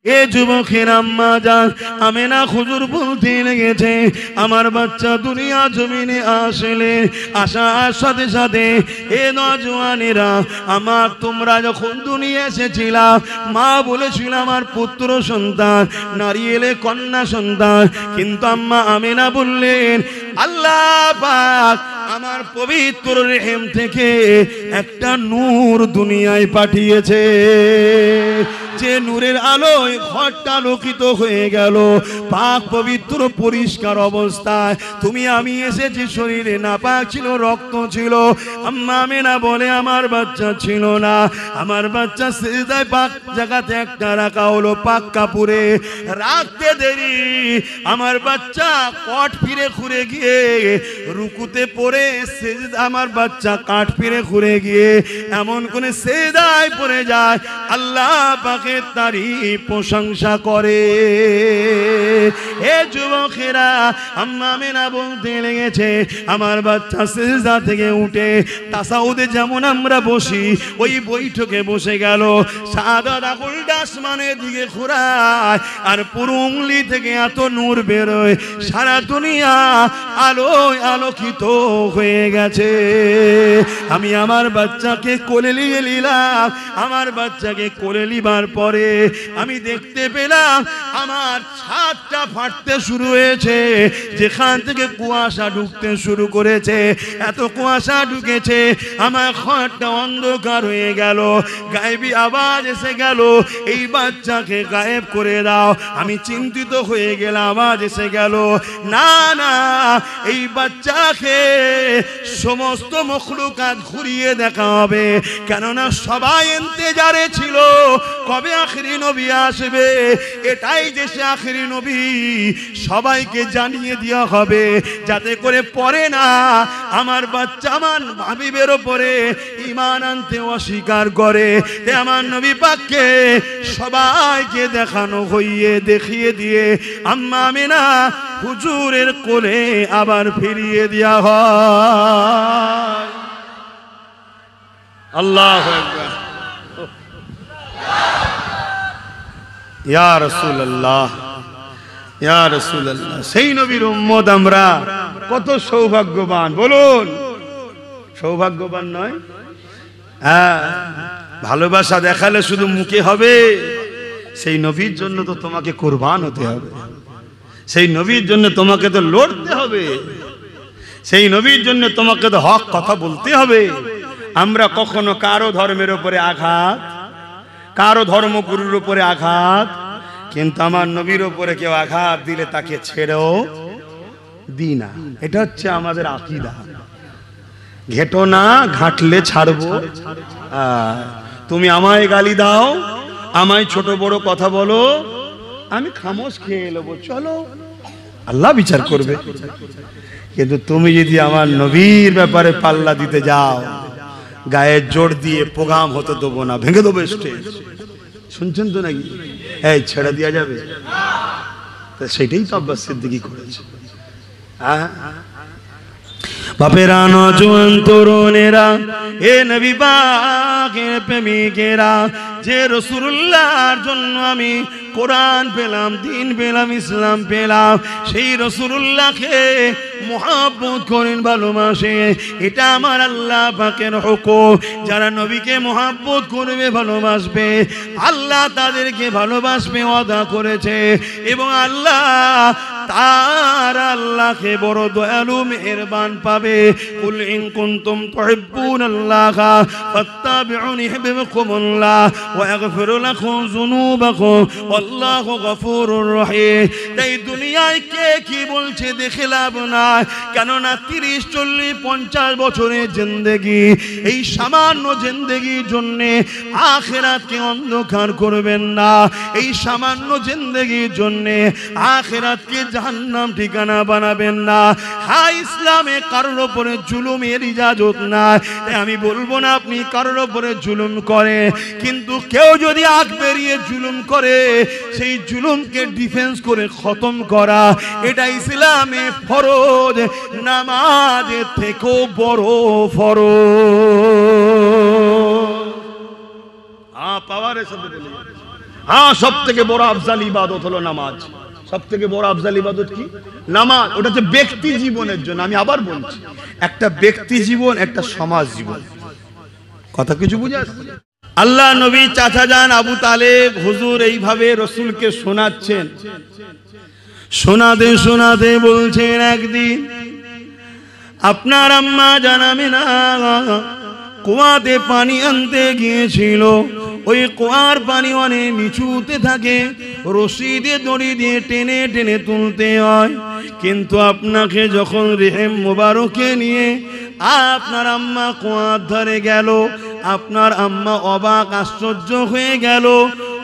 এ যুবকের আম্মা জান আমেনা হুজুর বলতে লেগেছে, আমার বাচ্চা দুনিয়া জমিনে আসলে আসার সাথে সাথে এ নওজওয়ানেরা, আমার তোমরা যখন দুনিয়া এসেছিলা মা বলেছিল আমার পুত্র সন্তান, নারী এলে কন্যা সন্তান, কিন্তু আম্মা আমেনা বললেন আল্লাহ পাক আমার পবিত্র রেহেম থেকে একটা নূর দুনিয়ায় পাঠিয়েছে, যে নূরের আলোয় ঘরটা আলোকিত হয়ে গেল, পাক পবিত্র পরিষ্কার অবস্থায়। তুমি আমি এসেছি, শরীরে নাপাক ছিল, রক্ত ছিল। আম্মা আমেনা বলে আমার বাচ্চা ছিল না, আমার বাচ্চা সিজদায় পাক জায়গাতে একটা রাখা হলো, পাক কাপড়ে রাখতে দেরি আমার বাচ্চা কট ফিরে ঘুরে গিয়ে রুকুতে পড়ে সিজদা, আমার বাচ্চা কাট ফিরে ঘুরে গিয়ে এমন কোন সিজদায় পড়ে যায়, আল্লাহ পাকের তারিফ প্রশংসা করে। এ যুবকেরা, আম্মা আমেনা বলতে লেগেছে আমার বাচ্চা সিজদা থেকে উঠে তাসাউদে যেমন আমরা বসি ওই বৈঠকে বসে গেল, সাদা আঙুলটা আসমানের দিকে ঘোরায় আর পুরো উংলি থেকে এত নূর বেরোয়, সারা দুনিয়া আলোয় আলোকিত হয়ে গেছে। আমি আমার বাচ্চাকে কোলে নিয়ে নিলাম, আমার বাচ্চাকে কোলে নিবার পরে আমি দেখতে পেলাম আমার ছাদটা ফাটতে শুরু হয়েছে, যেখান থেকে কুয়াশা ঢুকতে শুরু করেছে, এত কুয়াশা ঢুকেছে আমার ঘরটা অন্ধকার হয়ে গেল, গায়েবী আওয়াজ এসে গেল এই বাচ্চাকে গায়েব করে দাও। আমি চিন্তিত হয়ে গেলাম, আওয়াজ এসে গেল না না এই বাচ্চাকে সমস্ত মখলুকাত ঘুরিয়ে দেখা হবে, কেননা সবাই ইন্তজারে ছিল কবে আখিরি নবী আসবে, এটাই যে সে আখিরি নবী, সবাইকে জানিয়ে দেওয়া হবে যাতে করে পরে না আমার বাচ্চা আমার হাবিবের উপরে ঈমান আনতে অস্বীকার করে। তে আমার নবী পাককে সবাইকে দেখানো হইয়ে দেখিয়ে দিয়ে আম্মা আমেনা হুজুরের কোলে আবার ফিরিয়ে দেওয়া হয়। আল্লাহু আকবার। ইয়া রাসূলুল্লাহ, ইয়া রাসূলুল্লাহ, সেই নবীর উম্মত আমরা কত সৌভাগ্যবান, বলুন সৌভাগ্যবান নয়? হ্যাঁ, ভালোবাসা দেখালে শুধু মুখে হবে, সেই নবীর জন্য তো তোমাকে কুরবান হতে হবে, সেই নবীর জন্য তোমাকে তো লড়তে হবে, সেই নবীর জন্য তোমাকে তো হক কথা বলতে হবে। আমরা কখনো কারো ধর্মের উপরে আঘাত, কারো ধর্মগুরুর উপরে আঘাত, কিন্তু আমার নবীর উপরে কেউ আঘাত দিলে তাকে ছেড়েও দিই না। এটা হচ্ছে আমাদের আকীদা। ঘেটো না, ঘাটলে ছাড়বো। তুমি আমায় গালি দাও, আমায় ছোট বড় কথা বলো, আমি খামোশ খেয়ে নেবো, চলো আল্লাহ বিচার করবে। কিন্তু তুমি যদি আমার নবীর ব্যাপারে পাল্লা দিতে যাও, গায়ে জোর দিয়ে প্রোগ্রাম হতে দেবো না, ভেঙে দেবো স্টেজ। শুনছেন তো নাকি? এই ছেড়ে দেওয়া যাবে? সেটাই তো আব্বাস সিদ্দিকী করেছে। বাপেরা, নওজোয়ান তরুণেরা, এ নবী পাকের প্রেমিকেরা, যে রাসূলুল্লাহর জন্য আমি কোরআন পেলাম, দিন পেলাম, ইসলাম পেলাম, সেই রাসূলুল্লাহকে মুহাব্বত করেন, ভালোবাসে, এটা আমার আল্লাহ পাকের হুকুম। যারা নবীকে মুহাব্বত করবে, ভালোবাসবে, আল্লাহ তাদেরকে ভালোবাসবে ওয়াদা করেছে, এবং আল্লাহ তার আল্লাহকে বড় দয়ালু মেহেরবান পাবে। কুল ইন কুনতুম তুহিব্বুনাল্লাহ ফাত্তাবিউনি ইউহিব্বুকুমুল্লাহ ওয়া ইয়াগফির লাকুম যুনুবাকুম আল্লাহু গফুরুর রহিম। তাই দুনিয়ায় কে কি বলছে দেখে লাভ নাই, কেননা 30, 40, 50 বছরের জিন্দেগি, এই সামান্য জিন্দেগির জন্য আখিরাতকে অন্ধকার করবেন না। এই সামান্য জিন্দেগির জন্য আখিরাতকে জাহান্নাম ঠিকানা বানাবেন না। হ্যাঁ, ইসলামে কারোর উপরে জুলুমের ইজাজত নাই। আমি বলবো না আপনি কারোর উপরে জুলুম করে, কিন্তু কেউ যদি আগ বেরিয়ে জুলুম করে, সেই জুলুমকে ডিফেন্স করে খতম করা, এটা ইসলামে ফরজ, নামাজের থেকেও বড় ফরজ। পাওয়ারের সাথে বলি হ্যাঁ, সব থেকে বড় আফজাল ইবাদত হলো নামাজ। সব থেকে বড় আফজাল ইবাদত কি? নামাজ। ওটা হচ্ছে ব্যক্তি জীবনের জন্য। আমি আবার বলছি, একটা ব্যক্তি জীবন, একটা সমাজ জীবন। কথা কিছু বুঝে আসছে? আল্লাহ নবী চাচা যান আবু তালেব হুজুর এইভাবে রসুলকে শোনাচ্ছেন। শোনাতে শোনাতে বলছেন, একদিন আপনার আম্মা জানাবে না কুয়াতে পানি আনতে গিয়েছিল। ওই কুয়ার পানি অনেক নিচুতে থাকে, রশি দিয়ে দড়ি দিয়ে টেনে টেনে তুলতে হয়। কিন্তু আপনাকে যখন রেহেম মোবারকে নিয়ে আপনার আম্মা কুয়ার ধারে গেল, আপনার আম্মা অবাক আশ্চর্য হয়ে গেল।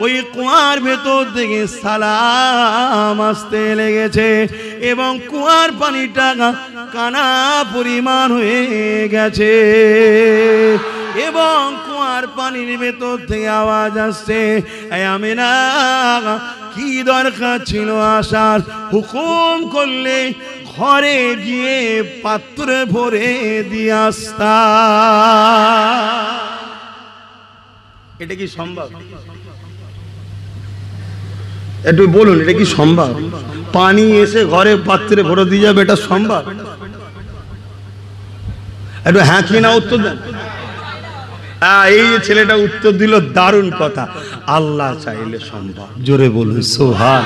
ওই কুয়ার ভেতর থেকে সালাম আসতে লেগেছে এবং কুয়ার পানিটা কানা পরিমাণ হয়ে গেছে এবং কুয়ার পানির ভেতর থেকে আওয়াজ আসছে, আমিনা কি দরকার ছিল আসার? হুকুম করলে ঘরে গিয়ে পাত্রে ভরে দিয়ে আসতা। এটা কি সম্ভব? একটু বলুন, এটা কি সম্ভব? পানি এসে ঘরে পাত্রে ভরে দিয়ে যাবে, এটা সম্ভব? একটু হ্যাঁ কি না উত্তর দেন। এই যে ছেলেটা উত্তর দিল, দারুণ কথা। আল্লাহ চাইলে সম্ভব। জোরে বলুন সুবহান।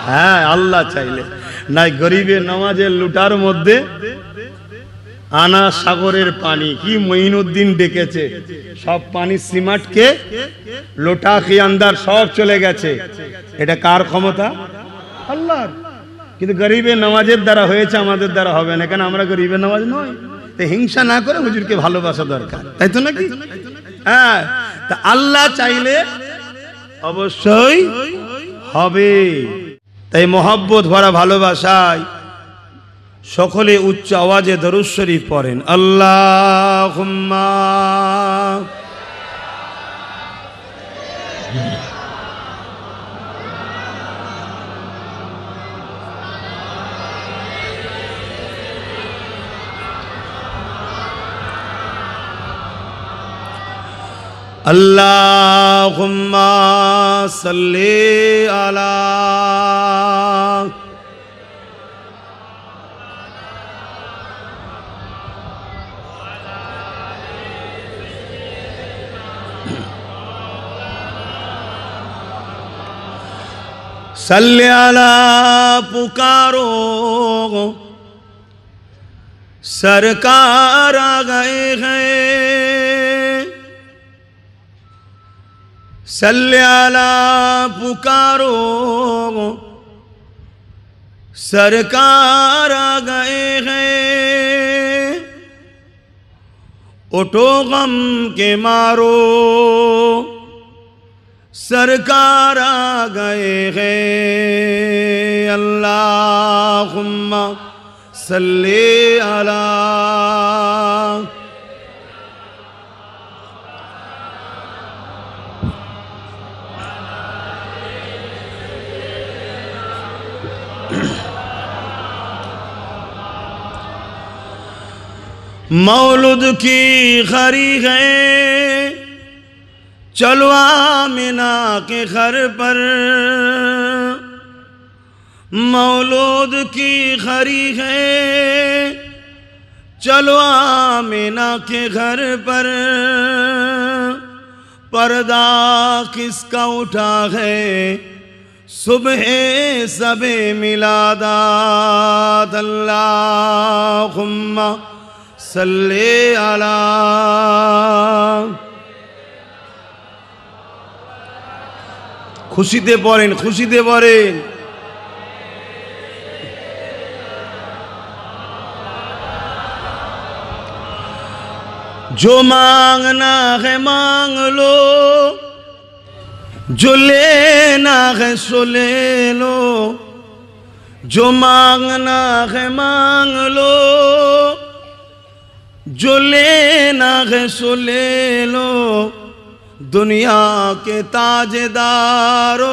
হ্যাঁ, আল্লাহ চাইলে। নাই গরিবের নামাজের লুটার মধ্যে আনা সাগরের পানি, কি মঈনুদ্দিন ডেকেছে, সব পানি সিমাটকে লোটা কি আন্দার সব চলে গেছে। এটা কার ক্ষমতা? আল্লাহর। কিন্তু গরিবের নামাজের দ্বারা হয়েছে, আমাদের দ্বারা হবে না। কেন? আমরা গরিবের নামাজ নয়। তো হিংসা না করে হুজুরকে ভালোবাসা দরকার, তাই তো নাকি? হ্যাঁ, তা আল্লাহ চাইলে অবশ্যই হবে। তাই মহব্বত ভরা ভালোবাসায় সকলে উচ্চ আওয়াজে দরুদ শরীফ পড়েন। আল্লাহুম্মা আল্লাহুম্মা সাল্লি আলা सल्ले अला पुकारो सरकार आ गए हैं। सल्ले अला पुकारो सरकार आ गए हैं। उठो गम के मारो सरकार आ गए हैं। अल्लाहुम्मा सल्ले अला मौलूद की खरी है, चलो आमिना के घर पर। मौलूद की खरी है, चलो आमिना के घर पर। पर्दा किसका उठा है, सुबह सबे मिलादात। अल्लाहुम्मा सल्ले अला खुशीते पड़ें, खुशीते पड़ें। जो मांगना है मांग लो, जो लेना है सो ले लो। जो मांगना है मांग लो, जो लेना है सो ले लो। दुनिया के ताजदारों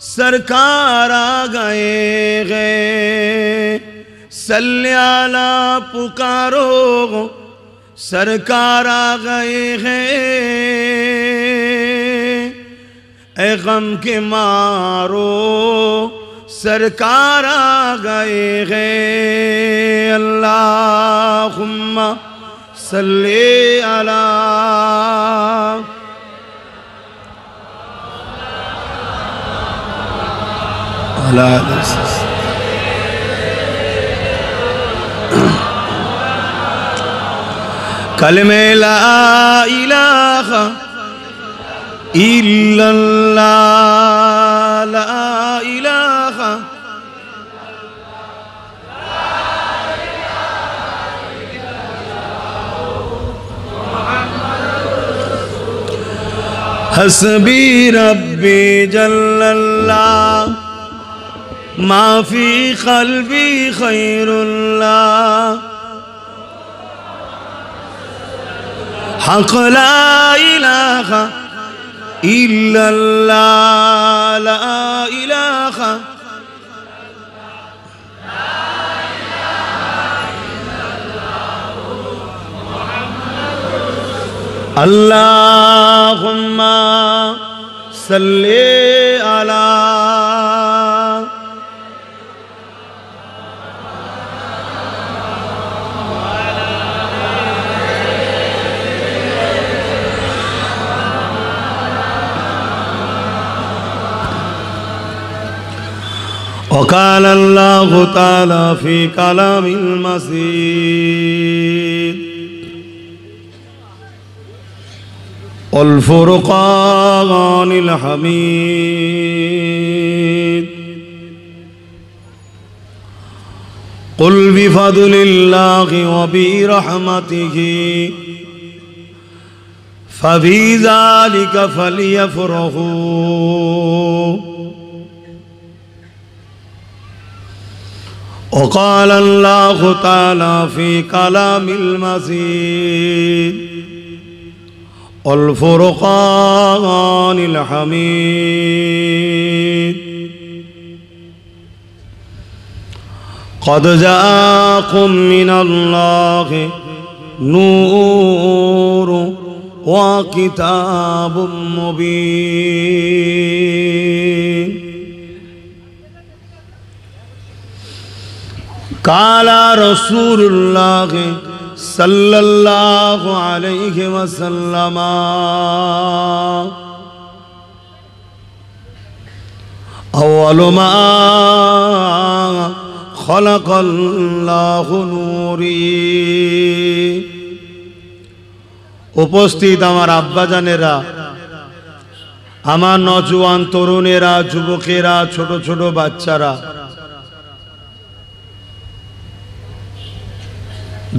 सरकार आ गए हैं। सल्ले अला पुकारो सरकार आ गए हैं। ए गम के मारो सरकार आ गए हैं। अल्लाहुम्मा सल्ले अला कलमे ला इलाहा इल्लल्लाह ला इलाहा हस्बी रब्बी जल्लल्लाह माफी क़ल्बी खैरुल्लाह हक़ ला इलाहा इल्लल्लाह ला इलाहा अल्लाहुम्मा सल्ले अला وقال الله تعالى في كلام المسيد والفرقان الحميد قل بفضل الله وبرحمته ففي ذلك فليفرحوا وقال الله تعالى في كلام المسيد والفرقان الحميد قد جاءكم من الله نور وكتاب مبين قال رسول الله صلى الله عليه وسلم أول ما خلق الله نوري উপস্থিত আমার আব্বাজানেরা, আমার নওজোয়ান তরুণেরা, যুবকেরা, ছোট ছোট বাচ্চারা,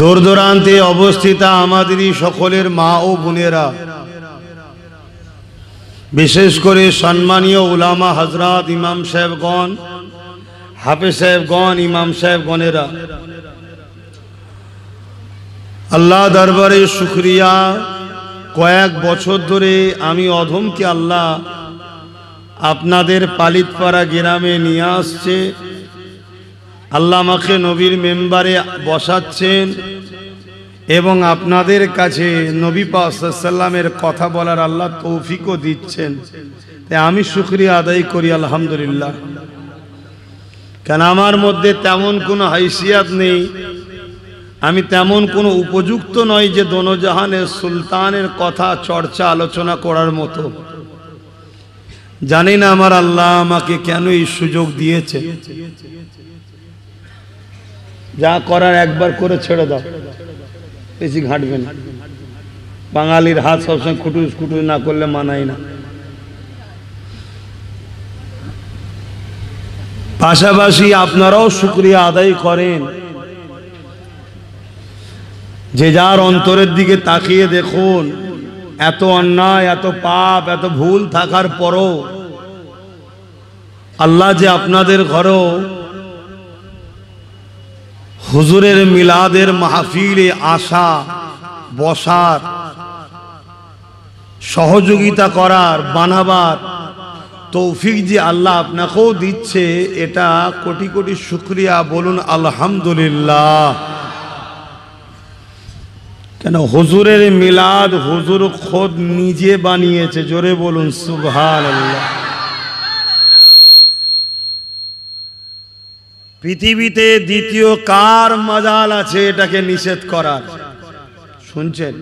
দূর দূরান্তে অবস্থিত আমাদেরই সকলের মা ও বোনেরা, বিশেষ করে সম্মানীয় উলামা হযরত, ইমাম সাহেবগণ, হাফেজ সাহেবগণ, ইমাম সাহেবগণেরা, আল্লাহ দরবারে শুকরিয়া। কয়েক বছর ধরে আমি অধমকে আল্লাহ আপনাদের পালিতপাড়া গ্রামে নিয়ে আসছে। আল্লাহ আমাকে নবীর মেম্বারে বসাচ্ছেন এবং আপনাদের কাছে নবী পাক সাল্লাল্লাহু আলাইহি ওয়াসাল্লামের কথা বলার আল্লাহ তৌফিকও দিচ্ছেন। তাই আমি শুকরিয়া আদায় করি আলহামদুলিল্লাহ। কেন আমার মধ্যে তেমন কোনো হাইসিয়াত নেই, আমি তেমন কোনো উপযুক্ত নই যে দোনোজাহানের সুলতানের কথা চর্চা আলোচনা করার মতো। জানি না আমার আল্লাহ আমাকে কেন এই সুযোগ দিয়েছে। যা করার একবার করে ছেড়ে দাও, বেশি ঘাঁটবে না। বাঙালির হাত সবসময় খুটুস খুটুস না করলে মানায় না। পাশাপাশি আপনারাও শুকরিয়া আদায় করেন যে যার অন্তরের দিকে তাকিয়ে দেখুন, এত অন্যায়, এত পাপ, এত ভুল থাকার পরও আল্লাহ যে আপনাদের ঘরেও হুজুরের মিলাদের মাহফিলে আসা, বসার, সহযোগিতা করার, বানাবার তৌফিক যে আল্লাহ আপনাকেও দিচ্ছে, এটা কোটি কোটি শুকরিয়া। বলুন আলহামদুলিল্লাহ। কেন হুজুরের মিলাদ হুজুর খোদ নিজে বানিয়েছে, জোরে বলুন সুবহানাল্লাহ। পৃথিবীতে দ্বিতীয় কার মাজাল আছে এটাকে নিষেধ করার? শুনছেন?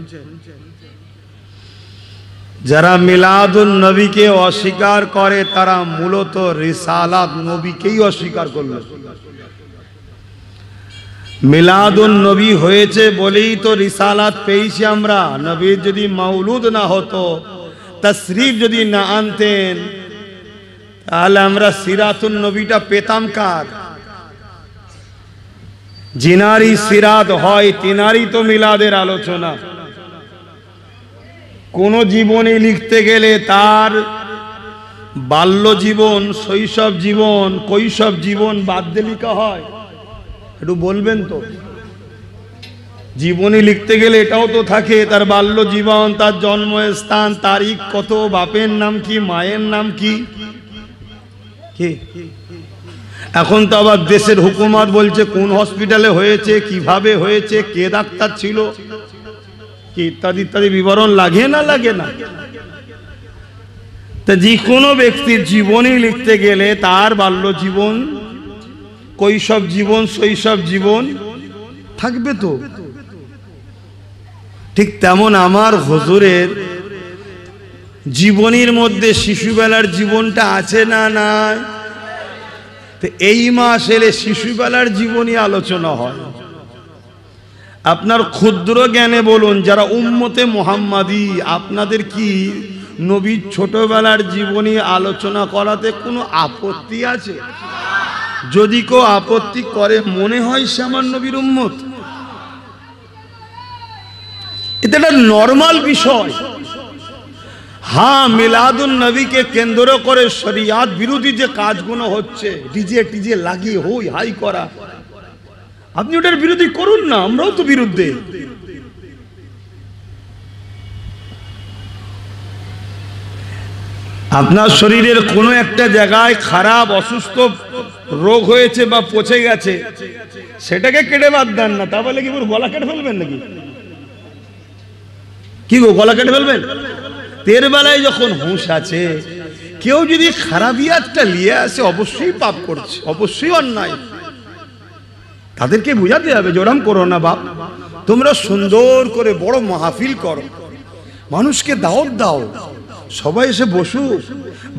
যারা মিলাদুন নবীকে অস্বীকার করে তারা মূলত রিসালাত নবীকেই অস্বীকার করল। মিলাদুন নবী হয়েছে বলেই তো রিসালাত পেয়েছি আমরা। নবীর যদি মাউলুদ না হতো, তশরিফ যদি না আনতেন, তাহলে আমরা সিরাতুন নবীটা পেতাম কার? जिनारी सिरात হয় তিনারই তো মিলাদের আলোচনা। কোন জীবনে লিখতে গেলে তার বাল্য জীবন, শৈশব জীবন, কৈশোর জীবন বাদ দিয়ে লেখা হয়? একটু বলবেন তো। জীবনী লিখতে গেলে এটাও তো থাকে, তার বাল্য জীবন, তার জন্মস্থান, তারিখ কত, বাপের নাম কি, মায়ের নাম কি। এখন তো আবার দেশের হুকুমত বলছে কোন হসপিটালে হয়েছে, কিভাবে হয়েছে, কে ডাক্তার ছিল, কি ইত্যাদি ইত্যাদি বিবরণ লাগে না লাগে না? তা যে কোনো ব্যক্তির জীবনী লিখতে গেলে তার বাল্য জীবন, কৈশোর জীবন, শৈশব জীবন থাকবে তো। ঠিক তেমন আমার হুজুরের জীবনীর মধ্যে শিশুবেলার জীবনটা আছে না নাই? তো এই মাস এলে শিশুবেলার জীবনী আলোচনা হয়। আপনার ক্ষুদ্র জ্ঞানে বলুন, যারা উম্মতে মুহাম্মাদি, আপনাদের কি নবীর ছোটবেলার জীবনী আলোচনা করাতে কোনো আপত্তি আছে? যদি কেউ আপত্তি করে মনে হয় সে আমার নবীর উম্মত। এটা একটা নরমাল বিষয়। হ্যাঁ, মিলাদুন নবীকে কেন্দ্র করে শরিয়াত বিরোধী যে কাজগুলো হচ্ছে, ডিজে টিজে লাগিয়ে হই হাই করা, আপনি ওটার বিরোধী করুন না, আমরাও তো বিরুদ্ধে। আপনার শরীরের কোনো একটা জায়গায় খারাপ অসুস্থ রোগ হয়েছে বা পচে গেছে, সেটাকে কেটে বাদ দেন না। তা বলে কি গলা কেটে ফেলবেন নাকি? কি গো, গলা কেটে ফেলবেন? তের বেলায় যখন হুঁশ আছে, কেউ যদি খারাপিয়াতটা নিয়ে আসে অবশ্যই পাপ করছে, অবশ্যই অন্যায়। তাদেরকে বুঝাতে হবে জোরাম করো না বাপ, তোমরা সুন্দর করে বড় মাহফিল করো, মানুষকে দাওয়াত দাও, সবাই এসে বসু,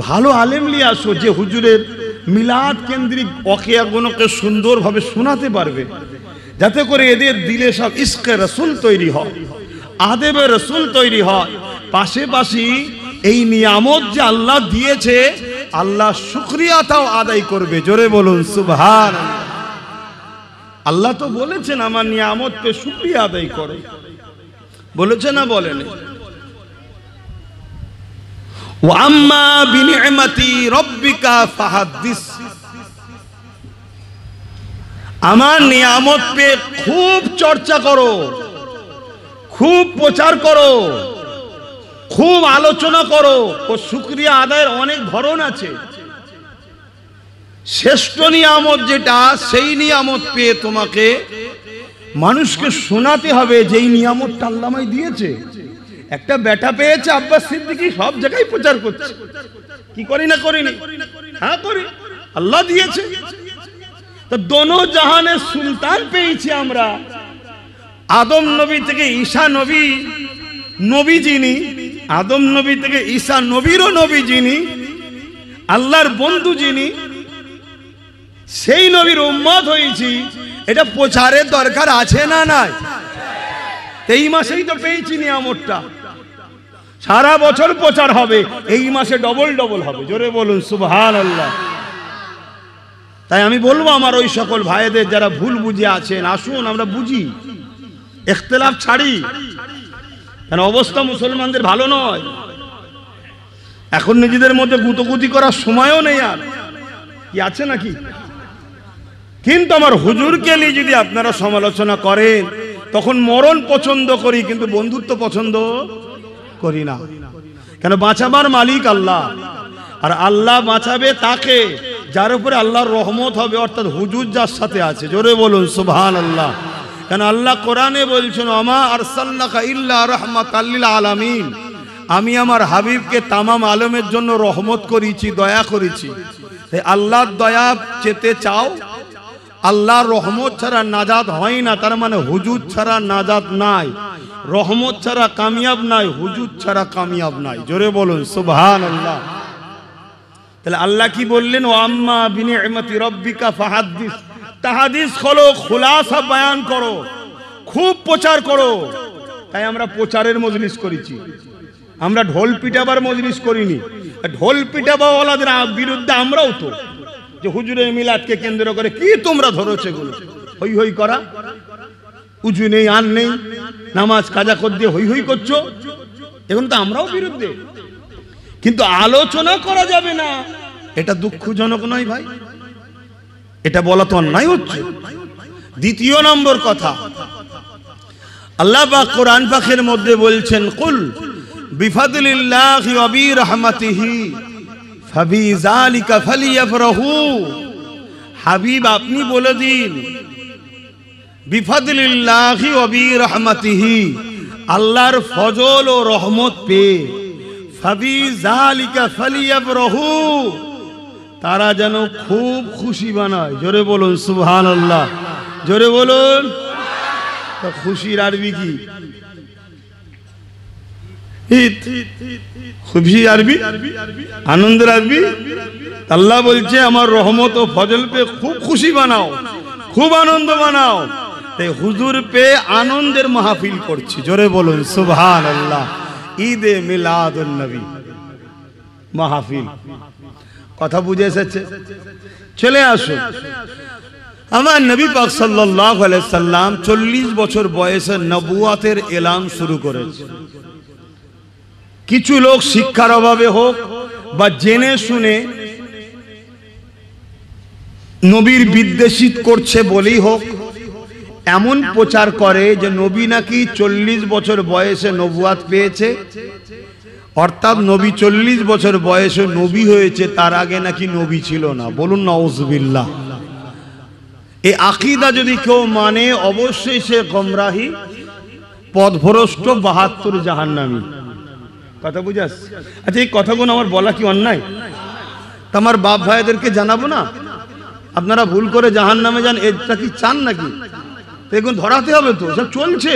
ভালো আলেম নিয়ে আসো যে হুজুরের মিলাদ কেন্দ্রিক ওয়াকিয়াগুলোকে সুন্দরভাবে শোনাতে পারবে, যাতে করে এদের দিলে সব ইশকে রসুল তৈরি হয়, আদেবে রসুল তৈরি হয়। পাশাপাশি এই নিয়ামত যে আল্লাহ দিয়েছে, আল্লাহ শুকরিয়াটাও আদায় করবে। জোরে বলুন সুবহানাল্লাহ। আল্লাহ তো বলেছেন আমার নিয়ামত পে শুকরিয়া আদায় করো, বলেছে না বলেন? ওয়া আম্মা বিনি'মাতি রাব্বিকা ফাহাদ্দিস, আমার নিয়ামত পে খুব চর্চা করো, খুব প্রচার করো, খুব আলোচনা করো। ও শুকরিয়া আদায়ের অনেক ধরন আছে। শ্রেষ্ঠ নিয়ামত যেটা, সেই নিয়ামত পেয়ে তোমাকে মানুষকে শোনাতে হবে যেই নিয়ামতটা আল্লাহ আমায় দিয়েছে। একটা বেটা পেয়েছে আব্বাস সিদ্দিকী, সব জায়গায় প্রচার করছে। কি করি না করিনি? হ্যাঁ করি, আল্লাহ দিয়েছে। তো দোনো জাহানের সুলতান পেয়েছি আমরা। আদম নবী থেকে ঈসা নবী, নবী যিনি, আদম নবী থেকে ঈসা নবীরও নবী যিনি, আল্লাহর বন্ধু যিনি, সেই নবীর উম্মত হয়েছি। এটা প্রচারের দরকার আছে না নাই? এই মাসেই তো পেয়েছি নিয়ামতটা। সারা বছর প্রচার হবে, এই মাসে ডবল ডবল হবে। জোরে বলুন সুবহানাল্লাহ। তাই আমি বলবো আমার ওই সকল ভাইদের যারা ভুল বুঝে আছেন, আসুন আমরা বুঝি, ইখতিলাফ ছাড়ি। কারণ অবস্থা মুসলমানদের ভালো নয়। এখন নিজেদের মধ্যে গুতগুতি করার সময়ও নেই, আর কি আছে নাকি? কিন্তু আমার হুজুরকে নিয়ে যদি আপনারা সমালোচনা করেন, তখন মরণ পছন্দ করি, কিন্তু বন্ধুত্ব পছন্দ করি না। কেন? বাঁচাবার মালিক আল্লাহ, আর আল্লাহ বাঁচাবে তাকে যার উপরে আল্লাহর রহমত হবে, অর্থাৎ হুজুর যার সাথে আছে। জোরে বলুন সুবহানাল্লাহ। কেন আল্লাহ কোরআনে বলছেন ওমা আরসালনাকা ইল্লা রাহমাতাল লিল আলামিন, আমি আমার হাবিবকে তামাম আলমের জন্য রহমত করেছি, দয়া করেছি। আল্লাহর দয়া চেতে চাও, আল্লাহর রহমত ছাড়া নাজাত হয় না, তার মানে হুজুর ছাড়া নাজাত নাই, রহমত ছাড়া কামিয়াব নাই, হুজুর ছাড়া কামিয়াব নাই। জোরে বলুন সুবহানাল্লাহ। তাহলে আল্লাহ কি বললেন, ও আম্মা বিনিআমাতি রাব্বিকা ফাহাদ্দিস, তাহাদিস খোলো, খুলাসা বয়ান করো, খুব প্রচার করো। তাই আমরা প্রচারের মজলিস করেছি, আমরা ঢোল পিটাবার মজলিস করিনি। ঢোল পিটাবাওয়ালাদের বিরুদ্ধে আমরাও তো, যে হুজুরের মিলাদকে কেন্দ্র করে কি তোমরা ধরেছো এগুলো, হই হই করা, উজু নেই আর নেই, নামাজ কাজা কর দিয়ে হই হই করছো, এখন তো আমরাও বিরুদ্ধে। কিন্তু আলোচনা করা যাবে না, এটা দুঃখজনক নয় ভাই? এটা বলা তো অন্যায় হচ্ছে। দ্বিতীয় নম্বর কথা, আল্লাহ পাক কোরআন পাকের মধ্যে বলছেন, কুল বিফাদলিল্লাহি ওয়া বিরহমাতিহি ফাবিযালিকা ফালিয়াফরাহু। হাবিব আপনি বলে দিন, বিফাদলিল্লাহি ওয়া বিরহমাতিহি, আল্লাহর ফজল ও রহমত পেয়ে ফাবিযালিকা ফালিয়াফরাহু, তারা যেন খুব খুশি বানায়। জোরে বলুন সুবহানাল্লাহ, জোরে বলুন। খুশির আরবি কি? খুশি আরবি, আনন্দের আরবি। আল্লাহ বলছে আমার রহমত ও ফজল পে খুব খুশি বানাও, খুব আনন্দ বানাও। তাই হুজুর পে আনন্দের মাহফিল করছি। জোরে বলুন সুবহানাল্লাহ। ঈদে মিলাদুন নবী মাহফিল, কথা বুঝে এসেছে? চলে আসুন। আমার নবী পাক সাল্লাল্লাহু আলাইহি সাল্লাম 40 বছর বয়সে নবুয়াতের এলান শুরু করেছে। কিছু লোক শিক্ষার অভাবে হোক বা জেনে শুনে নবীর বিদ্বেষিত করছে বলেই হোক, এমন প্রচার করে যে নবী নাকি 40 বছর বয়সে নবুয়াত পেয়েছে, অর্থাৎ নবী 40 বছর বয়সে নবী হয়েছে, তার আগে নাকি নবী ছিল না। বলুন নাউজুবিল্লাহ। এই আকীদা যদি কেউ মানে অবশ্যই সে গোমরাহী, পথভ্রষ্ট, 72 জাহান্নামী। কথা বুঝে আসছে? আচ্ছা, এই কথাগুলো আমার বলা কি অন্যায়? তা আমার বাপ ভাইদেরকে জানাবো না? আপনারা ভুল করে জাহান্নামে যান, এটা কি চান নাকি? এখন ধরাতে হবে তো, সব চলছে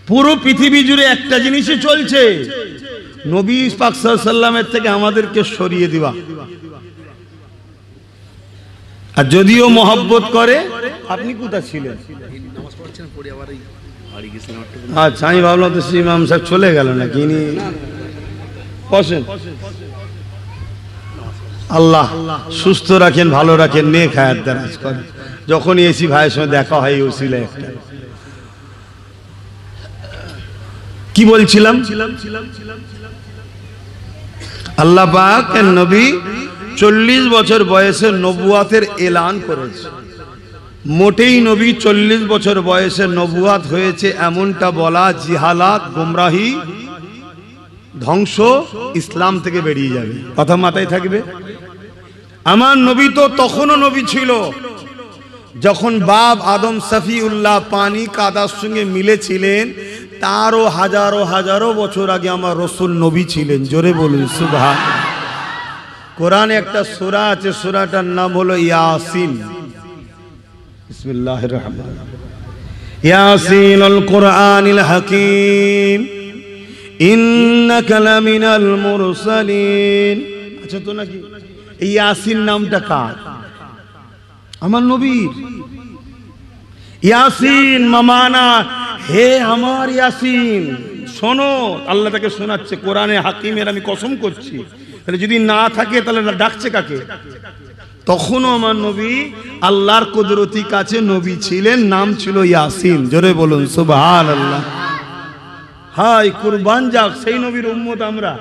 পুরো পৃথিবী জুড়ে, একটা জিনিসই চলছে, নবী পাক সাল্লাল্লাহু আলাইহি সাল্লামের থেকে আমাদেরকে সরিয়ে দিবা। আর যদিও মহব্বত করে, আপনি কোথায় ছিলেন? আচ্ছা, আমি ভাবলাম তো ইমাম সাহেব চলে গেল নাকি। বসেন। আল্লাহ সুস্থ রাখেন, ভালো রাখেন, নেক হায়াত দারাজ করেন। যখনই এসি ভাইয়ের সঙ্গে দেখা হয় এই ওসিলা একটা। কি বলছিলাম? আল্লাহ পাক নবী 40 বছর বয়সে নবুয়াতের এলান করেছে। মোটেই নবী 40 বছর বয়সে নবুয়াত হয়েছে এমনটা বলা জিহালাত, গোমরাহি, ধ্বংস, ইসলাম থেকে বেরিয়ে যাবে। কথা মাথায় থাকবে। আমার নবী তো তখনও নবী ছিল যখন বাপ আদম সফিউল্লাহ পানি কাদার সঙ্গে মিলেছিলেন, তারও হাজারো হাজারো বছর আগে আমার রসুল নবী ছিলেন। জোরে বলুন সুবহানাল্লাহ। কোরআনে একটা সূরা আছে, সূরাটার নাম হলো ইয়াসিন। বিসমিল্লাহির রহমানির রহিম। ইয়াসিনুল কুরআনিল হাকীম ইন্নাকা লামিনাল মুরসালিন। আচ্ছা তো নাকি এই ইয়াসিন নামটা কার? আমার নবীর। ইয়াসিন মামানা, হে আমার ইয়াসিন শোনো। আল্লাহ তাকে শোনাচ্ছে কোরআনে হাকিমের আমি কসম করছি। তাহলে যদি না থাকে তাহলে ডাকছে কাকে? তখনও আমার নবী আল্লাহর কুদরতি কাছে নবী ছিলেন, নাম ছিল ইয়াসিন। জোরে বলুন সুবহানাল্লাহ। হাই কুরবান যাক সেই নবীর উম্মত আমরা,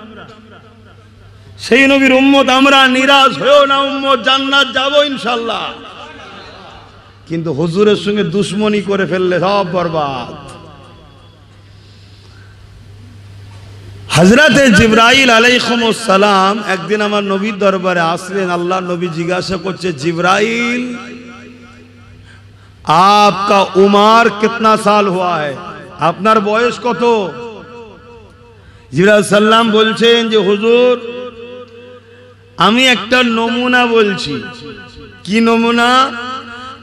সেই নবীর উম্মত আমরা। নিরাশ হয়েও না উম্মত, জান্নাত যাব ইনশাআল্লাহ। কিন্তু হুজুরের সঙ্গে দুশ্মনী করে ফেললে সব বরবাদ। হযরতে জিবরাইল আলাইহিস সালাম একদিন আমার নবীর দরবারে আসলেন। আল্লাহ নবী জিজ্ঞাসা করছে, জিবরাইল आपका उम्र कितना साल हुआ है, আপনার বয়স কত? জিবরাইল সাল্লাম বলছেন যে হুজুর আমি একটা নমুনা বলছি। কি নমুনা?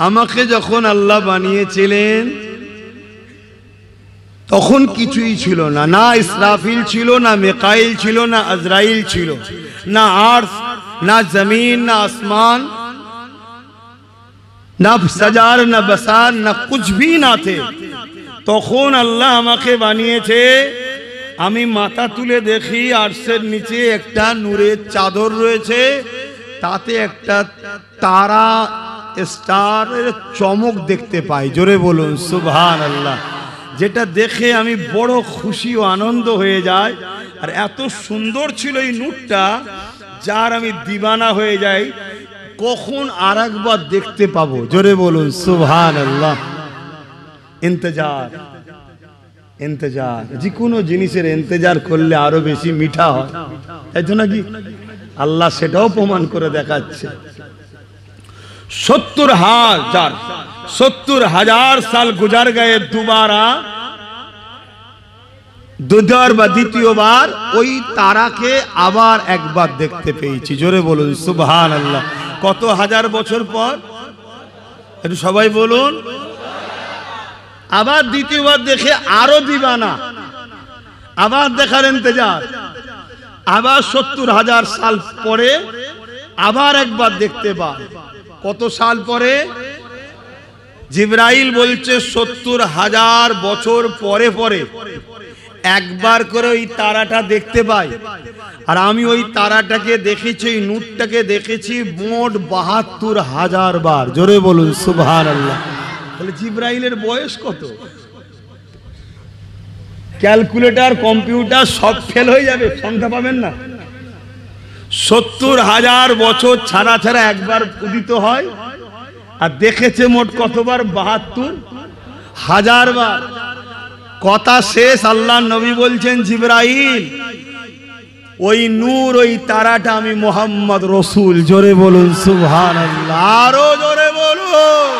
আমাকে যখন আল্লাহ বানিয়েছিলেন তখন কিছুই ছিল না, না ইসরাফিল ছিল, না মিকাইল ছিল, না আজরাইল ছিল, না আরশ, না জমিন, না আসমান, না সাজার, না বসার, না কুছ ভি না থে। তখন আল্লাহ আমাকে বানিয়েছে। আমি মাথা তুলে দেখি আরশের নিচে একটা নূরের চাদর রয়েছে, তাতে একটা তারা স্টারের চমক দেখতে পাই। জোরে বলুন সুবহানাল্লাহ। যেটা দেখে আমি বড় খুশি ও আনন্দ হয়ে যাই। আর এত সুন্দর ছিল এই নূরটা, যার আমি দিবানা হয়ে যাই। কখন আর একবার দেখতে পাবো? জোরে বলুন সুবহানাল্লাহ। ইন্তজার, ইন্তজার, যে কোনো জিনিসের ইন্তজার করলে আরো বেশি মিঠা হয়, তাই তো নাকি? আল্লাহ সেটাও প্রমাণ করে দেখাচ্ছে। 70,000 साल गुजर गए, दोबारा দুবার বা দ্বিতীয়বার ওই তারাকে আবার একবার দেখতে পেয়েছি। জোরে বলুন সুবহানাল্লাহ। কত হাজার বছর পর? একটু সবাই বলুন। আবার দ্বিতীয়বার দেখে আরো দিবানা, আবার দেখার ইন্তজার। আবার 70,000 সাল পরে আবার একবার দেখতে পাই। কত সাল পরে? জিবরাইল বলছে 70,000 বছর পরে পরে একবার করে ওই তারাটা দেখতে পাই। আর আমি ওই তারাটাকে দেখেছি, ওই নূরটাকে দেখেছি মোট 72,000 বার। জোরে বলুন সুবহানাল্লাহ। তাহলে জিবরাইলের বয়স কত? ক্যালকুলেটর, কম্পিউটার সব ফেল হয়ে যাবে, সংখ্যা পাবেন না। 70,000 বছর ছাড়া ছাড়া একবার উদিত হয়। আর দেখেছে মোট কতবার? 72,000 বার। কথা শেষ। আল্লাহ নবী বলছেন জিবরাইল ওই নূর, ওই তারাটা আমি মুহাম্মদ রসুল। জোরে বলুন সুবহানাল্লাহ। আরো জোরে বলুন।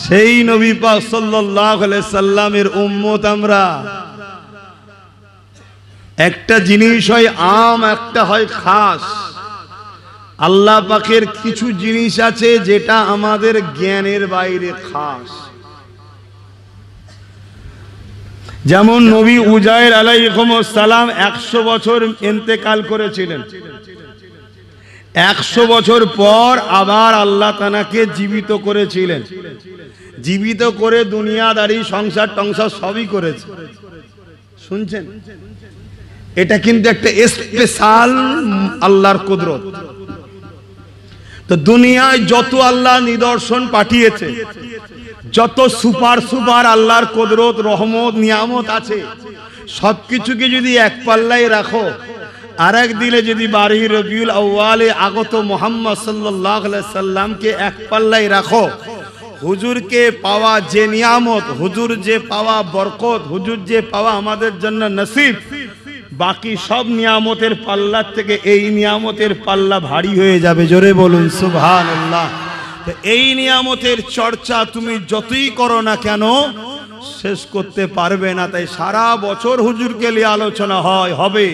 সেই নবী পাক সাল্লাল্লাহু আলাইহি সাল্লামের উম্মত আমরা। একটা জিনিস হয় আম, একটা হয় খাস। আল্লাহ পাকের কিছু জিনিস আছে যেটা আমাদের জ্ঞানের বাইরে খাস। যেমন নবী উজাইর আলাইহিস সালাম 100 বছর ইন্তেকাল করেছিলেন। 100 বছর পর আবার আল্লাহ তানাকে জীবিত করেছিলেন। জীবিত করে দুনিয়াদারি, সংসার টংসার সবই করেছে। শুনছেন? এটা কিন্তু একটা স্পেশাল আল্লাহর কুদরত। তো দুনিয়ায় যত আল্লাহ নিদর্শন পাঠিয়েছে, যত সুপার সুপার আল্লাহর কুদরত, রহমত, নিয়ামত আছে, সবকিছুকে যদি এক পাল্লায় রাখো, আর এক দিলে যদি 12 রবিউল আউয়ালে আগত মুহাম্মদ সাল্লাল্লাহু আলাইহি সাল্লামকে এক পাল্লায় রাখো, হুজুরকে পাওয়া যে নিয়ামত, হুজুর যে পাওয়া বরকত, হুজুর যে পাওয়া আমাদের জন্য নসিব, বাকি সব নিয়ামতের পাল্লার থেকে এই নিয়ামতের পাল্লা ভারী হয়ে যাবে। জোরে বলুন সুবহানাল্লাহ। তো এই নিয়ামতের চর্চা তুমি যতই করো না কেন শেষ করতে পারবে না। তাই সারা বছর হুজুরকে নিয়ে আলোচনা হবে।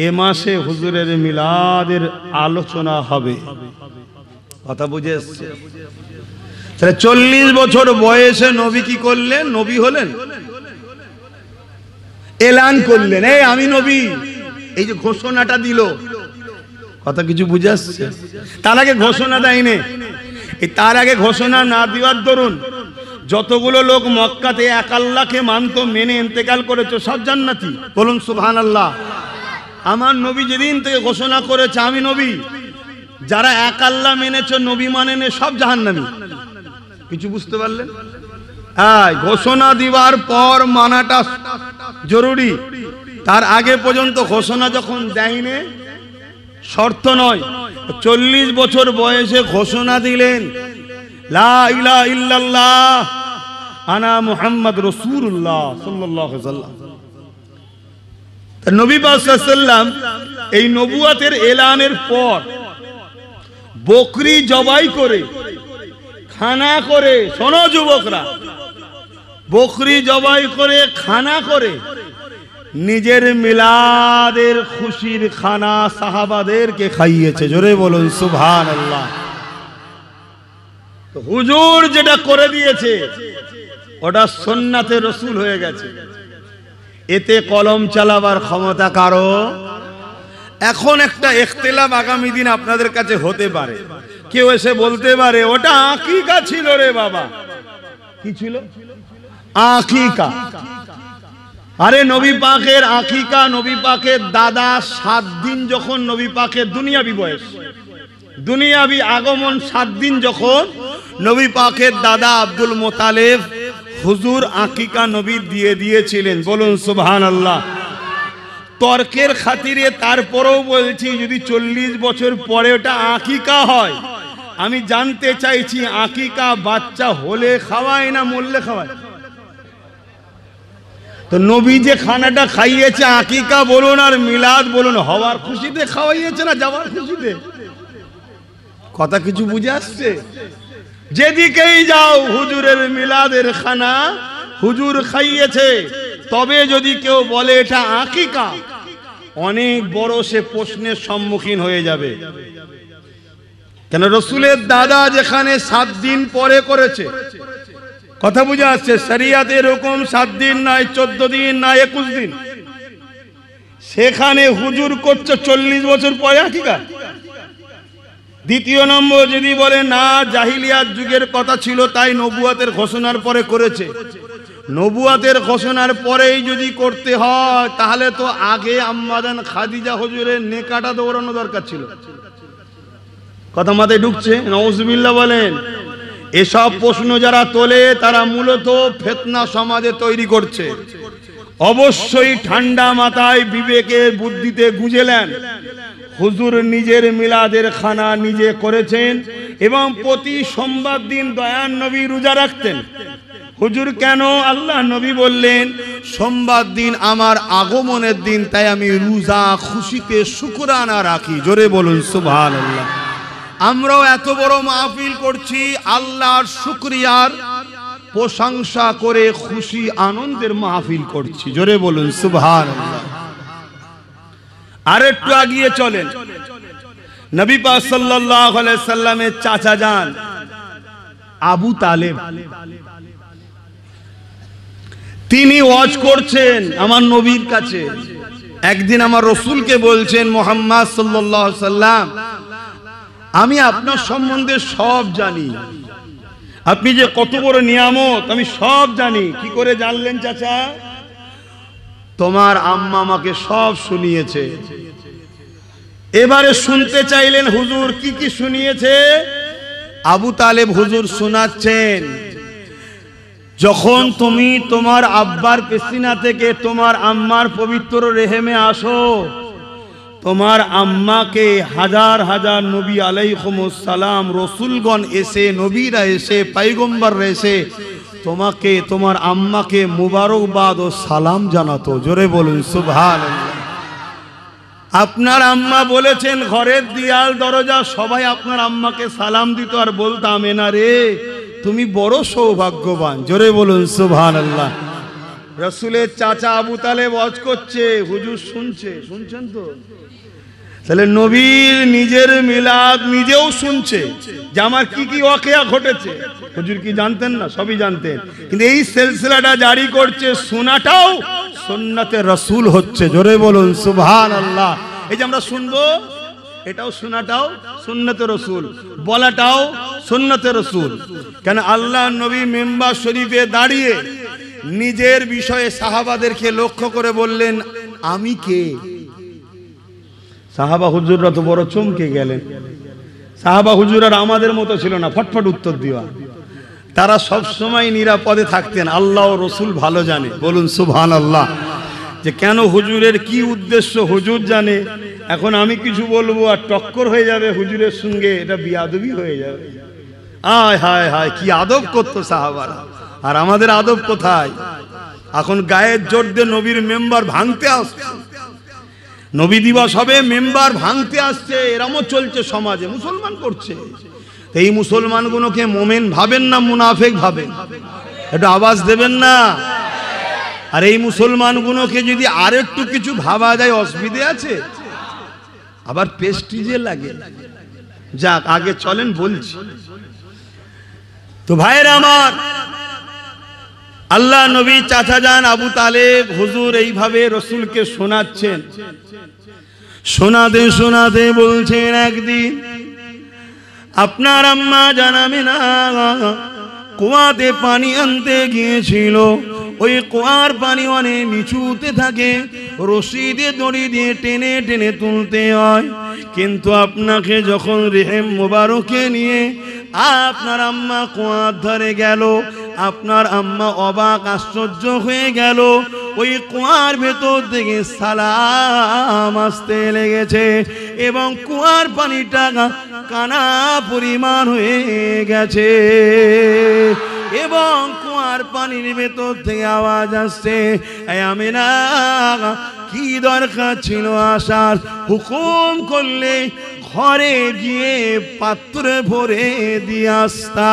এ মাসে হুজুরের মিলাদের আলোচনা হবে। কথা বুঝে এসছে? 40 বছর বয়সে নবী কি করলেন? নবী হলেন, এলান করলেন, এই আমি নবী। এই যে ঘোষণাটা দিল, কথা কিছু বুঝে আসছে? তার আগে ঘোষণা দেয়নি। তার আগে ঘোষণা না দেওয়ার দরুন যতগুলো লোক মক্কাতে এক আল্লাহকে মানতো, মেনে ইন্তেকাল করেছে, সব জান্নাতি। বলুন সুবহানাল্লাহ। আমার নবী যেদিন থেকে ঘোষণা করেছে আমি নবী, যারা এক আল্লাহ মেনেছে, নবী মানেন, সব জাহান্নামী। কিছু বুঝতে পারলেন? ঘোষণা দিবার পর মানাটা জরুরি। তার আগে পর্যন্ত ঘোষণা যখন দেয়নি শর্ত নয়। 40 বছর বয়সে ঘোষণা দিলেন, লা ইলাহা ইল্লাল্লাহ আনা মুহাম্মদ রাসূলুল্লাহ সাল্লাল্লাহু আলাইহি ওয়াসাল্লাম। নবী পাক সাল্লাল্লাহু আলাইহি ওয়াসাল্লাম এই নবুয়তের এলানের পর বকরি জবাই করে খানা করে, শোনো যুবকরা, বকরি জবাই করে খানা করে নিজের মিলাদের খুশির খানা সাহাবাদেরকে খাইয়েছে। জোরে বলুন সুবহানাল্লাহ। হুজুর যেটা করে দিয়েছে ওটা সুন্নাতে রাসূল হয়ে গেছে, এতে কলম চালাবার ক্ষমতা কারো। এখন একটা ইখতিলাফ আগামী দিন আপনাদের কাছে হতে পারে, কেউ এসে বলতে পারে ওটা আকিকা ছিল রে বাবা। কি ছিল? আকিকা। আরে নবী পাকের আকিকা, নবী পাকের দাদা 7 দিন যখন নবী পাকের দুনিয়াবি বয়স, দুনিয়াবি আগমন 7 দিন যখন নবী পাকের দাদা আব্দুল মোতালেব হুজুর আকিকা নবী দিয়ে দিয়েছিলেন। বলুন সুবহানাল্লাহ। তর্কের খাতিরে তারপরেও বলছি, যদি 40 বছর পরে ওটা আকিকা হয়, আমি জানতে চাইছি আকিকা বাচ্চা হলে খাওয়ায় না মরলে খাওয়ায়? তো নবী যে খানাটা খাইয়েছে আকিকা বলুন আর মিলাদ বলুন, হওয়ার খুশিতে খাওয়াইয়েছে না যাওয়ার খুশিতে? কথা কিছু বুঝে আসছে? যেদিকেই যাও হুজুরের মিলাদের খানা হুজুর খাইয়েছে। তবে যদি কেউ বলে এটা আকিকা, অনেক বড় সে প্রশ্নের সম্মুখীন হয়ে যাবে। কেন? রাসূলের দাদা যেখানে 7 দিন পরে করেছে, কথা বুঝে আসছে? শরিয়াতে এরকম 7 দিন নাই, 14 দিন নাই, 21 দিন, সেখানে হুজুর করছে 40 বছর পরে আকিকা। দ্বিতীয় নম্বর, যদি বলে না জাহিলিয়াত যুগের কথা ছিল তাই নবুয়াতের ঘোষণার পরে করেছে, নবুয়াতের ঘোষণার পরেই যদি করতে হয় তাহলে তো আগে আম্মাজান খাদিজা হুজুরের নেকাটা দৌড়ানো দরকার ছিল। কথা মাথায় ঢুকছে? নাউজুবিল্লাহ বলেন। এসব প্রশ্ন যারা তোলে তারা মূলত ফিতনা সমাজে তৈরি করছে। অবশ্যই ঠান্ডা মাথায় বিবেকের বুদ্ধিতে গুঁজেলেন। হুজুর নিজের মিলাদের খানা নিজে করেছেন এবং প্রতি সোমবার দিন দয়ার নবী রোজা রাখতেন। হুজুর কেন? আল্লাহ নবী বললেন সোমবার দিন আমার আগমনের দিন, তাই আমি রোজা খুশিতে শুকরানা রাখি। জোরে বলুন সুবহানাল্লাহ। আমরাও এত বড় মাহফিল করছি আল্লাহর শুকরিয়ার প্রশংসা করে খুশি আনন্দের মাহফিল করছি। জোরে বলুন সুবহানাল্লাহ। আর একটু আগিয়ে চলেন, নবী পাক সাল্লাল্লাহু আলাইহি সাল্লামের চাচা যান আবু তালেব, তিনি ওয়াজ করছেন আমার নবীর কাছে। একদিন আমার রাসূলকে বলছেন, মুহাম্মদ সাল্লাল্লাহু আলাইহি সাল্লাম, আমি আপনার সম্বন্ধে সব জানি, আপনি যে কত বড় নিয়ামত আমি সব জানি। কি করে জানলেন চাচা? তোমার আম্মা আমাকে সব শুনিয়েছে। এবারে শুনতে চাইলেন হুজুর কি কি শুনিয়েছে। আবু তালেব হুজুর শোনাচ্ছেন, যখন তুমি তোমার আব্বার পেশিনা থেকে তোমার আম্মার পবিত্র রেহেমে আসো, তোমার আম্মাকে হাজার হাজার নবী আলাইহিমুস সালাম রাসূলগণ এসে, নবীরা এসে, পয়গম্বররা এসে তোমাকে, তোমার আম্মাকে মুবারকবাদ ও সালাম জানাতো। জোরে বলুন সুবহানাল্লাহ। আপনার আম্মা বলেছেন ঘরের দেয়াল দরজা সবাই আপনার আম্মাকে সালাম দিত আর বলতো আমেনা রে তুমি বড় সৌভাগ্যবান। জোরে বলুন সুবহানাল্লাহ। রাসূলের চাচা আবু তালেব ওয়াজ করছে, হুজুর শুনছে, শুনছেন তো? তাহলে নবীর নিজের মিলাদ নিজেও শুনছে যে আমার কি কি ওয়াকিয়া ঘটেছে। হুজুর কি জানতেন না? সবই জানতেন, কিন্তু এই সিলসিলাটা জারি করছে, শোনাটাও সুন্নতে রাসূল হচ্ছে। জোরে বলুন সুবহানাল্লাহ। এই যে আমরা শুনবো এটাও শোনাটাও সুন্নতে রাসূল, বলাটাও সুন্নতে রাসূল। কেন? আল্লাহ নবী মিম্বার শরীফে দাঁড়িয়ে নিজের বিষয়ে সাহাবাদেরকে লক্ষ্য করে বললেন আমি কে? সাহাবা হুজুররা তো বড় চমকে গেলেন। সাহাবা হুজুর আর আমাদের মতো ছিল না ফটফট উত্তর দেওয়া, তারা সব সময় নিরাপদে থাকতেন। আল্লাহ ও রাসূল ভালো জানে। বলুন সুবহানাল্লাহ। যে কেন হুজুরের কি উদ্দেশ্য হুজুর জানে। এখন আমি কিছু বলবো আর টক্কর হয়ে যাবে হুজুরের সঙ্গে, এটা বিয়াদবি হয়ে যাবে। আয় হায় হায় কি আদব করতো সাহাবারা, আর আমাদের আদব কোথায়? এখন গায়ের জোর দিয়ে নবীর মেম্বার ভাঙতে আসছে। নবী দিবস হবে, মেম্বার ভাঙতে আসছে, এরমও চলছে সমাজে, মুসলমান করছে। এই মুসলমানগুলোকে মোমেন ভাবেন না মুনাফেক ভাবেন? একটু আওয়াজ দেবেন না? আর এই মুসলমানগুলোকে যদি আর একটু কিছু ভাবা যায়, অসুবিধে আছে? আবার পেস্টিজে লাগে। যাক, আগে চলেন বলছি। তো ভাইরা আমার, আল্লাহ নবী চাচা যান আবু তালেব হুজুর এইভাবে রসুলকে শোনাচ্ছেন। শোনাতে শোনাতে বলছেন, একদিন আপনার আম্মা জানাবে না কুয়াতে পানি আনতে গিয়েছিল। ওই কুয়ার পানি অনেক নিচুতে থাকে, রশি দিয়ে দড়ি দিয়ে টেনে টেনে তুলতে হয়। কিন্তু আপনাকে যখন রেহেম মোবারকে নিয়ে আপনার আম্মা কুয়ার ধারে গেল, আপনার আম্মা অবাক আশ্চর্য হয়ে গেল। ওই কুয়ার ভেতর থেকে সালাম আসতে লেগেছে এবং কুয়ার পানিটা কানা পরিমাণ হয়ে গেছে এবং কুয়ার পানির ভেতর থেকে আওয়াজ আসছে, আমিনা কি দরকার ছিল আসার? হুকুম করলে ঘরে গিয়ে পাত্রে ভরে দিয়ে আসতা।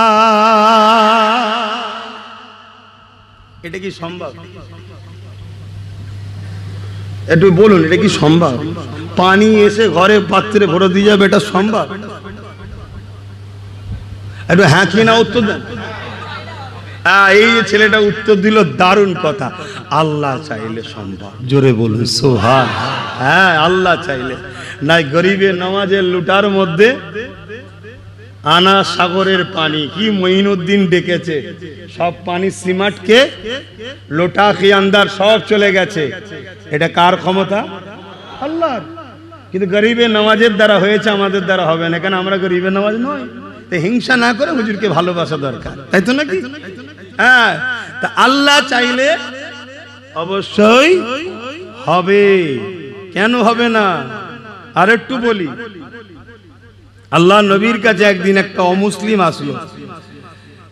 এটা কি সম্ভব? একটু বলুন, এটা কি সম্ভব? পানি এসে ঘরে পাত্রে ভরে দিয়ে যাবে, এটা সম্ভব? একটু হ্যাঁ কি না উত্তর দেন। এই যে ছেলেটা উত্তর দিল, দারুণ কথা। আল্লাহ চাইলে সম্ভব, জোরে বলুন সুবহান। হ্যাঁ, আল্লাহ চাইলে। নাই গরিবের নামাজের লুটার মধ্যে আনা সাগরের পানি, কি মঈনুদ্দিন ডেকেছে, সব পানি সিমাটকে লোটা কি আন্দার সব চলে গেছে। এটা কার ক্ষমতা? আল্লাহর। কিন্তু গরিবের নামাজের দ্বারা হয়েছে, আমাদের দ্বারা হবে না। কেন? আমরা গরিবের নামাজ নয়। তো হিংসা না করে হুজুরকে ভালোবাসা দরকার, তাই তো নাকি? হ্যাঁ, তা আল্লাহ চাইলে অবশ্যই হবে। কেন হবে না? আর একটু বলি। আল্লাহ নবীর কাছে একদিন একটা অমুসলিম আসলো,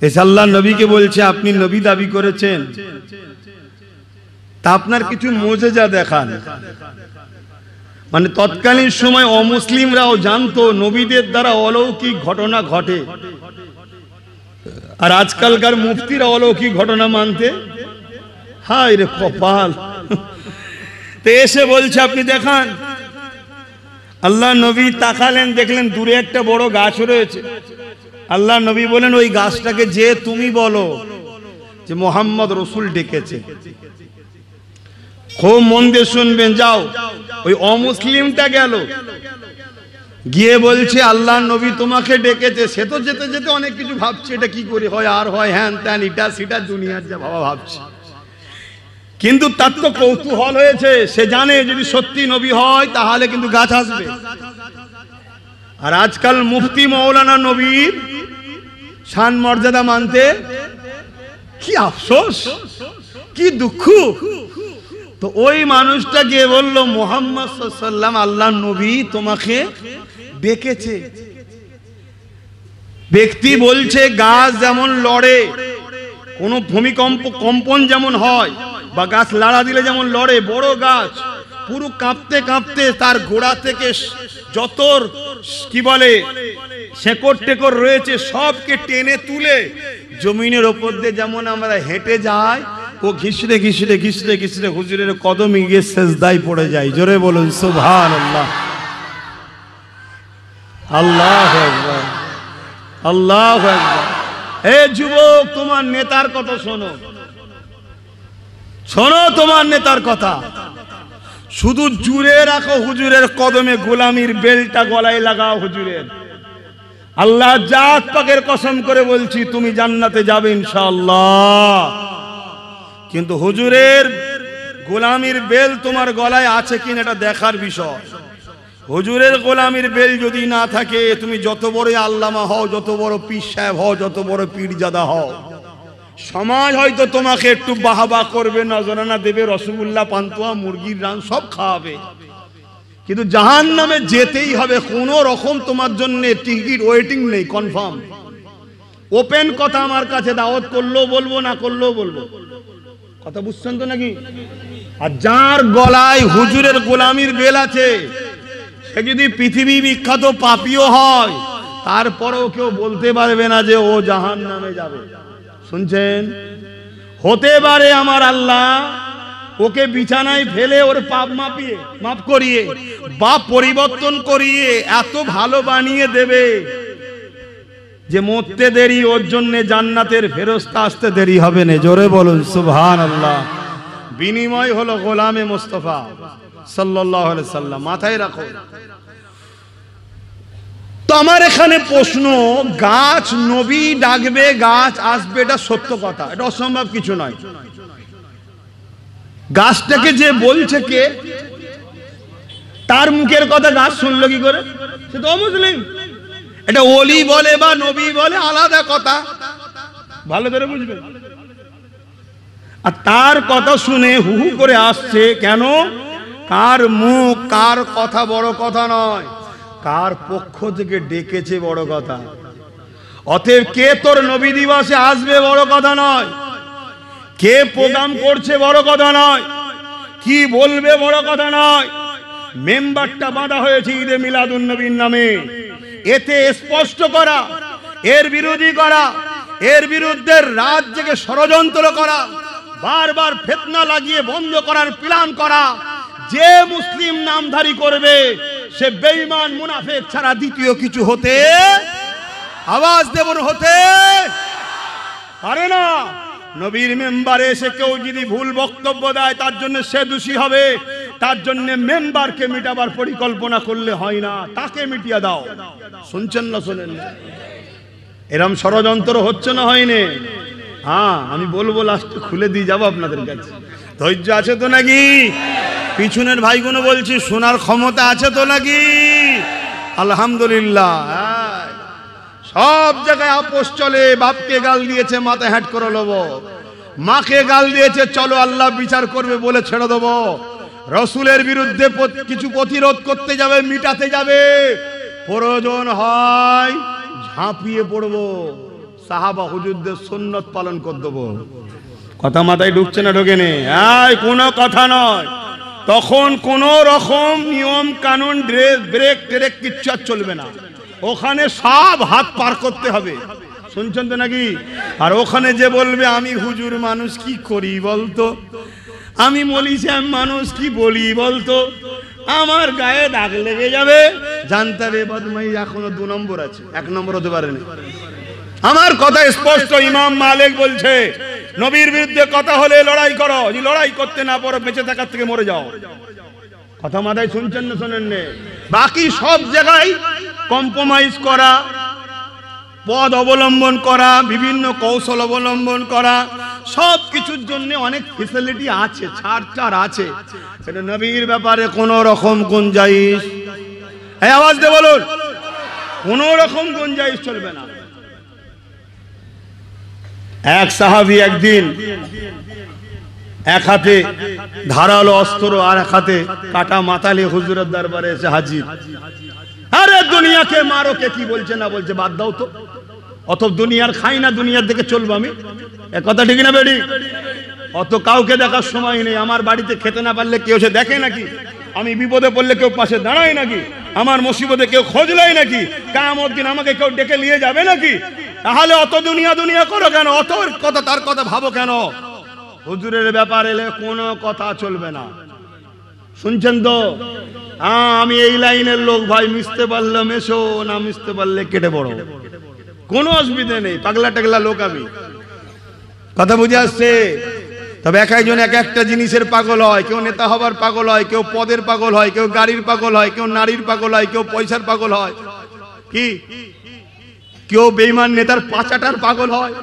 এসে আল্লাহ নবীকে বলছে, আপনি নবী দাবি করেছেন, তা আপনার কিছু মোজেজা দেখান। মানে তৎকালীন সময় অমুসলিমরাও জানতো নবীদের দ্বারা অলৌকিক ঘটনা ঘটে, আর আজকালকার মুফতিরা অলৌকিক ঘটনা মানতে, হায় রে কপাল। তো এসে বলছে, আপনি দেখান। আল্লাহ নবী তাকালেন, দেখলেন দূরে একটা বড় গাছ রয়েছে। আল্লাহ নবী বলেন, ওই গাছটাকে যে তুমি বলো যে মোহাম্মদ রসুল ডেকেছে। খুব মন দিয়ে শুনবেন। যাও, ওই অমুসলিমটা গেল, গিয়ে বলছে, আল্লাহ নবী তোমাকে ডেকেছে। সে তো যেতে যেতে অনেক কিছু ভাবছে, এটা কি করে হয়, আর হয় হ্যান ত্যান, ইটা সেটা দুনিয়ার যা ভাবা ভাবছে। কিন্তু তার তো কৌতূহল হয়েছে, সে জানে যদি সত্যি নবী হয় তাহলে কিন্তু গাছ আসবে। আর আজকাল মুফতি মৌলানা নবীর শান মর্যাদা মানতে কি আফসোস, কি দুঃখ। তো ওই মানুষটা গিয়ে বলল, মুহাম্মদ সাল্লাল্লাহু আলাইহি ওয়াসাল্লাম আল্লাহ নবী তোমাকে ডেকেছে। ব্যক্তি বলছে, গাছ যেমন লড়ে, কোন ভূমিকম্প কম্পন যেমন হয়, বা গাছ লাড়া দিলে যেমন লড়ে, বড় গাছ পুরো কাঁপতে কাঁপতে তার গোড়া থেকে যত কি বলে শেকড় টেকড় রয়েছে সবকে টেনে তুলে জমিনের ওপর দিয়ে যেমন আমরা হেঁটে যাই, ও ঘিসড়ে ঘিসড়ে ঘিসড়ে ঘিসড়ে হুজুরের কদমে গিয়ে সেজদায় পড়ে যায়। জোরে বলুন সুবহানাল্লাহ। আল্লাহু আকবার, আল্লাহু আকবার। হে যুবক, তোমার নেতার কথা শোনো, শোনো তোমার নেতার কথা। শুধু জুড়ে রাখো হুজুরের কদমে, গোলামির বেলটা গলায় লাগাও হুজুরের। আল্লাহ জাত পাকের কসম করে বলছি, তুমি জান্নাতে যাবে ইনশাআল্লাহ। কিন্তু হুজুরের গোলামির বেল তোমার গলায় আছে কিনা এটা দেখার বিষয়। হুজুরের গোলামির বেল যদি না থাকে, তুমি যত বড় আল্লামা হও, যত বড় পীর সাহেব হও, যত বড় পীরজাদা হও, সমাজ হয়তো তোমাকে একটু বাহাবা করবে, নজরানা দেবে, রসগোল্লা পান্তুয়া মুরগির রান সব খাওয়াবে, কিন্তু জাহান্নামে যেতেই হবে। কোন রকম তোমার জন্য টিকিট ওয়েটিং নেই, কনফার্ম ওপেন কথা। আমার কাছে দাওয়াত করলেও বলবো, না করলেও বলবো। কথা বুঝছেন তো নাকি? আর যার গলায় হুজুরের গোলামির বেল আছে, সে যদি পৃথিবী বিখ্যাত পাপীও হয়, তারপরেও কেউ বলতে পারবে না যে ও জাহান্নামে যাবে। শুনছেন? হতে পারে আমার আল্লাহ ওকে বিছানায় ফেলে ওর পাপ মাপ করিয়ে বা পরিবর্তন করিয়ে এত ভালো বানিয়ে দেবে যে মরতে দেরি, ওর জন্য জান্নাতের ফেরেশতা আসতে দেরি হবে না। জোরে বলুন সুবহানাল্লাহ। বিনিময় হলো গোলামে মুস্তাফা সাল্লাল্লাহু আলাইহি সাল্লাম। মাথায় রাখো। তো আমার এখানে প্রশ্ন, গাছ নবী ডাকবে, গাছ আসবে, এটা সত্য কথা, এটা অসম্ভব কিছু নয়। গাছটাকে যে বলছে কে, তার মুখের কথা গাছ শুনলো কি করে? সে তো অমুসলিম। এটা ওলি বলে বা নবী বলে আলাদা কথা, ভালো করে বুঝবেন। আর তার কথা শুনে হু হু করে আসছে কেন? কার মুখ, কার কথা বড় কথা নয়, কার পক্ষ থেকে ডেকেছে বড় কথা। অতএব কে তোর নবী দিবসে আসবে বড় কথা নয়, কে প্রোগ্রাম করছে বড় কথা নয়, কি বলবে বড় কথা নয়। মেম্বারটা বাঁধা হয়েছে ঈদে মিলাদুন নবীর নামে, এতে স্পষ্ট করা, এর বিরোধী করা, এর বিরুদ্ধে রাত জেগে ষড়যন্ত্র করা, বারবার ফিতনা লাগিয়ে বন্ধ করার প্ল্যান করা। যে মুসলিম নামধারী করবে সে বেঈমান মুনাফিক ছাড়া দ্বিতীয় কিছু হতে, আওয়াজ দেবন, হতে পারে না। নবীর মেম্বারে এসে কেউ যদি ভুল বক্তব্য দেয় তার জন্য সে দোষী হবে। তার জন্য মেম্বারকে মিটাবার পরিকল্পনা করলে হয় না, তাকে মিটিয়ে দাও। শুনছেন না শোনেন? এরম ষড়যন্ত্র হচ্ছে না, হয়নি? হ্যাঁ, আমি বলবো লাস্টে খুলে দিয়ে যাবো আপনাদের কাছে। ধৈর্য আছে তো নাকি? পিছনের ভাইগুলো বলছি, শোনার ক্ষমতা আছে তো নাকি? আলহামদুলিল্লাহ। সব জায়গায় আপোষ চলে। বাপকে গাল দিয়েছে, মাথা হ্যাট করে নেবো। মাকে গাল দিয়েছে, চলো আল্লাহ বিচার করবে বলে ছেড়ে দেবো। রসুলের বিরুদ্ধে কিছু প্রতিরোধ করতে যাবে, মিটাতে যাবে, প্রয়োজন হয় ঝাঁপিয়ে পড়বো, সাহাবা হুজুরদের সুন্নত পালন করে দেবো। কথা মাথায় ঢুকছে না? ঢোকেনি? কোনো কথা নয়। তখন কোন রকম নিয়ম কানুন, ড্রেস, ব্রেক ট্রেক কিচ্ছু আর চলবে না। ওখানে সব হাত পার করতে হবে। শুনছেন তো নাকি? আর ওখানে যে বলবে আমি হুজুর মানুষ কি করি বলতো, আমি মলিশাম মানুষ কি বলি বলতো, আমার গায়ে দাগ লেগে যাবে, জানতে হবে বদমাই এখনো 2 নম্বর আছে, 1 নম্বর হতে পারেনি। আমার কথা স্পষ্ট। ইমাম মালিক বলছে নবীর বিরুদ্ধে কথা হলে লড়াই করো, যদি লড়াই করতে না পারো বেঁচে থাকার থেকে মরে যাও। কথা মাথায় শুনছেন না শোনেন? বাকি সব জায়গায় কম্প্রোমাইজ করা, পদ অবলম্বন করা, বিভিন্ন কৌশল অবলম্বন করা, সব কিছুর জন্য অনেক ফেসিলিটি আছে, ছাড় আছে। সেটা নবীর ব্যাপারে কোন রকম গুঞ্জাইশ, এই আওয়াজ দিয়ে বলুন, কোন রকম গুঞ্জাইশ চলবে না। এক সাহাবী একদিন এক হাতে ধারালো অস্ত্র আর এক হাতে কাটা মাতালে হুজুরের দরবারে এসে হাজির। আরে দুনিয়াকে মারো, কে কি বলছে না বলছে বাদ দাও তো, অত দুনিয়ার খাই না, দুনিয়ার দিকে চলবো আমি। এ কথা ঠিক না বেডি? অত কাউকে দেখার সময় নেই। আমার বাড়িতে খেতে না পারলে কেউ সে দেখে নাকি? আমি বিপদে পড়লে কেউ পাশে দাঁড়ায় নাকি? আমার মুসিবতে কেউ খোঁজ নেয় নাকি? কিয়ামত দিন আমাকে কেউ ডেকে নিয়ে যাবে নাকি? তাহলে অত দুনিয়া করো কেন? অত কথা তার কথা ভাবো কেন? হুজুরের ব্যাপার এলে কোনো কথা চলবে না। শুনছেন তো? আমি এই লাইনের লোক ভাই, মিশতে পারলে মেশো, না মিশতে পারলে কেটে বড়, কোনো অসুবিধা নেই। পাগলা টাগলা লোক আমি, কথা বুঝে আসছে? তবে এক একজন এক একটা জিনিসের পাগল হয়। কেউ নেতা হবার পাগল হয়, কেউ পদের পাগল হয়, কেউ গাড়ির পাগল হয়, কেউ নারীর পাগল হয়, কেউ পয়সার পাগল হয়, কি কেউ বেঈমান নেতার পাচাটার পাগল হয়।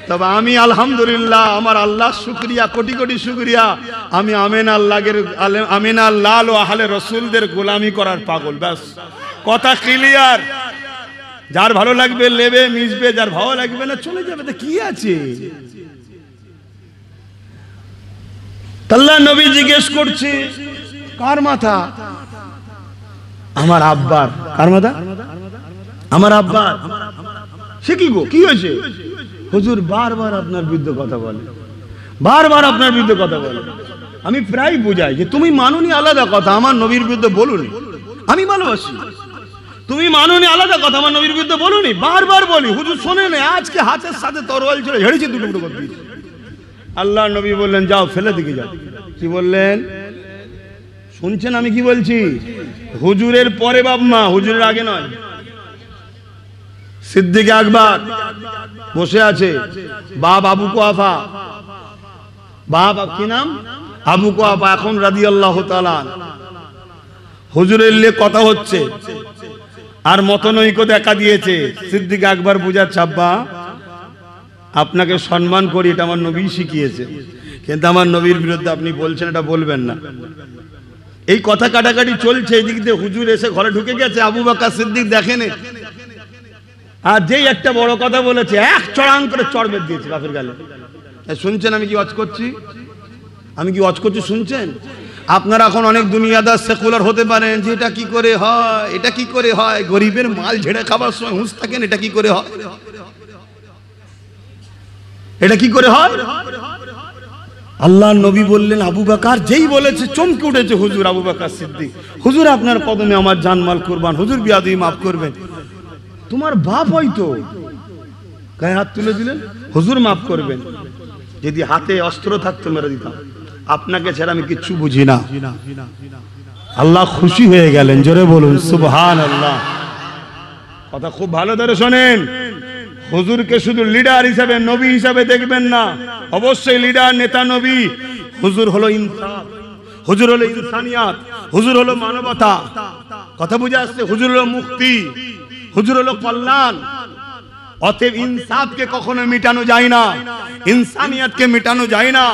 তবে আমি আলহামদুলিল্লাহ, আমার আল্লাহ শুকরিয়া, কোটি কোটি শুকরিয়া, আমি আমিনা লাল ও আহলে রসুলদের গোলামি করার পাগল। ব্যাস, কথা ক্লিয়ার। যার ভালো লাগবে লেবে মিশবে, যার ভালো লাগবে না চলে যাবে, তো কি আছে? আল্লাহ নবী জিজ্ঞেস করছে কার মাথা? আমার আব্বার। কার মাথা? আমার আব্বার। সে কি গো, কি হয়েছে? হুজুর বারবার আপনার বিরুদ্ধে কথা বলে, বারবার আপনার বিরুদ্ধে কথা বলে। আমি প্রায় বোঝাই যে তুমি মানোনি আলাদা কথা, আমার নবীর বিরুদ্ধে বলুনি, আমি ভালোবাসি। তুমি মানোনি আলাদা কথা, আমার নবীর বিরুদ্ধে বলুনি, বারবার বলি। হুজুর শোনেন, আজকে হাতের সাথে তরোয়াল ছিল, ঝেড়েছি, দুটো টুকরো করে দিয়েছি। আল্লাহ নবী বললেন যাও ফেলে দিকে যাও। কি বললেন শুনছেন আমি কি বলছি? হুজুরের পরে বাপ মা, হুজুরের আগে নয়। সিদ্দিক আকবর বসে আছে, বাপ আবু কুহাফা, বাপ কি নাম? আবু কুহাফা, এখন রাদিয়াল্লাহু তাআলা। হুজুরের নিয়ে কথা হচ্ছে আর মতনৈক্য দেখা দিয়েছে। সিদ্দিক আকবর বুঝাচ্ছে আব্বা আপনাকে সম্মান করি, এটা আমার নবী শিখিয়েছে, কিন্তু আমার নবীর বিরুদ্ধে আপনি বলছেন, এটা বলবেন না। এই কথা কাটাকাটি চলছে, এদিক দিয়ে হুজুর এসে ঘরে ঢুকে গেছে। আবু বকর সিদ্দিক দেখেনি, আর যেই একটা বড় কথা বলেছে এক চড়াং করে চড় বেঁধে দিয়েছে বাপের গালে। শুনছেন আমি কি ওয়াজ করছি? আমি কি ওয়াজ করছি শুনছেন? আপনারা এখন অনেক দুনিয়াদার সেকুলার হতে পারেন যে এটা কি করে হয়, এটা কি করে হয়, গরিবের মাল ঝেড়ে খাবার সময় হুঁশ থাকেন, এটা কি করে হয়, এটা কি করে হয়? আল্লাহ নবী বললেন আবু বকর, যেই বলেছে চমকে উঠেছে হুজুর আবু বকর সিদ্দিক, হুজুর আপনার কদমে আমার জানমাল কুরবান, হুজুর বিয়াদবি মাফ করবেন। তোমার বাপ হয়তো গায়ে হাত তুলে দিলেন, হুজুর মাফ করবেন, যদি হাতে অস্ত্র থাকতো মেরে দিতাম, আপনাকে ছাড়া আমি কিচ্ছু বুঝি না। আল্লাহ খুশি হয়ে গেলেন, জোরে বলুন সুবহানাল্লাহ। কথা খুব ভালো ধরে শোনেন, হুজুরকে শুধু লিডার হিসাবে, নবী হিসাবে দেখবেন না, অবশ্যই লিডার, নেতা, নবী। হুজুর হলো ইনসাফ, হুজুর হলো ইনসানিয়াত, হুজুর হলো মানবতা। কথা বুঝে আসছে? হুজুর হলো মুক্তি, হুজুর হলো কল্যাণ। অতএব ইনসাফকে কখনো মিটানো যায় না, ইনসানিয়াতকে মিটানো যায় না।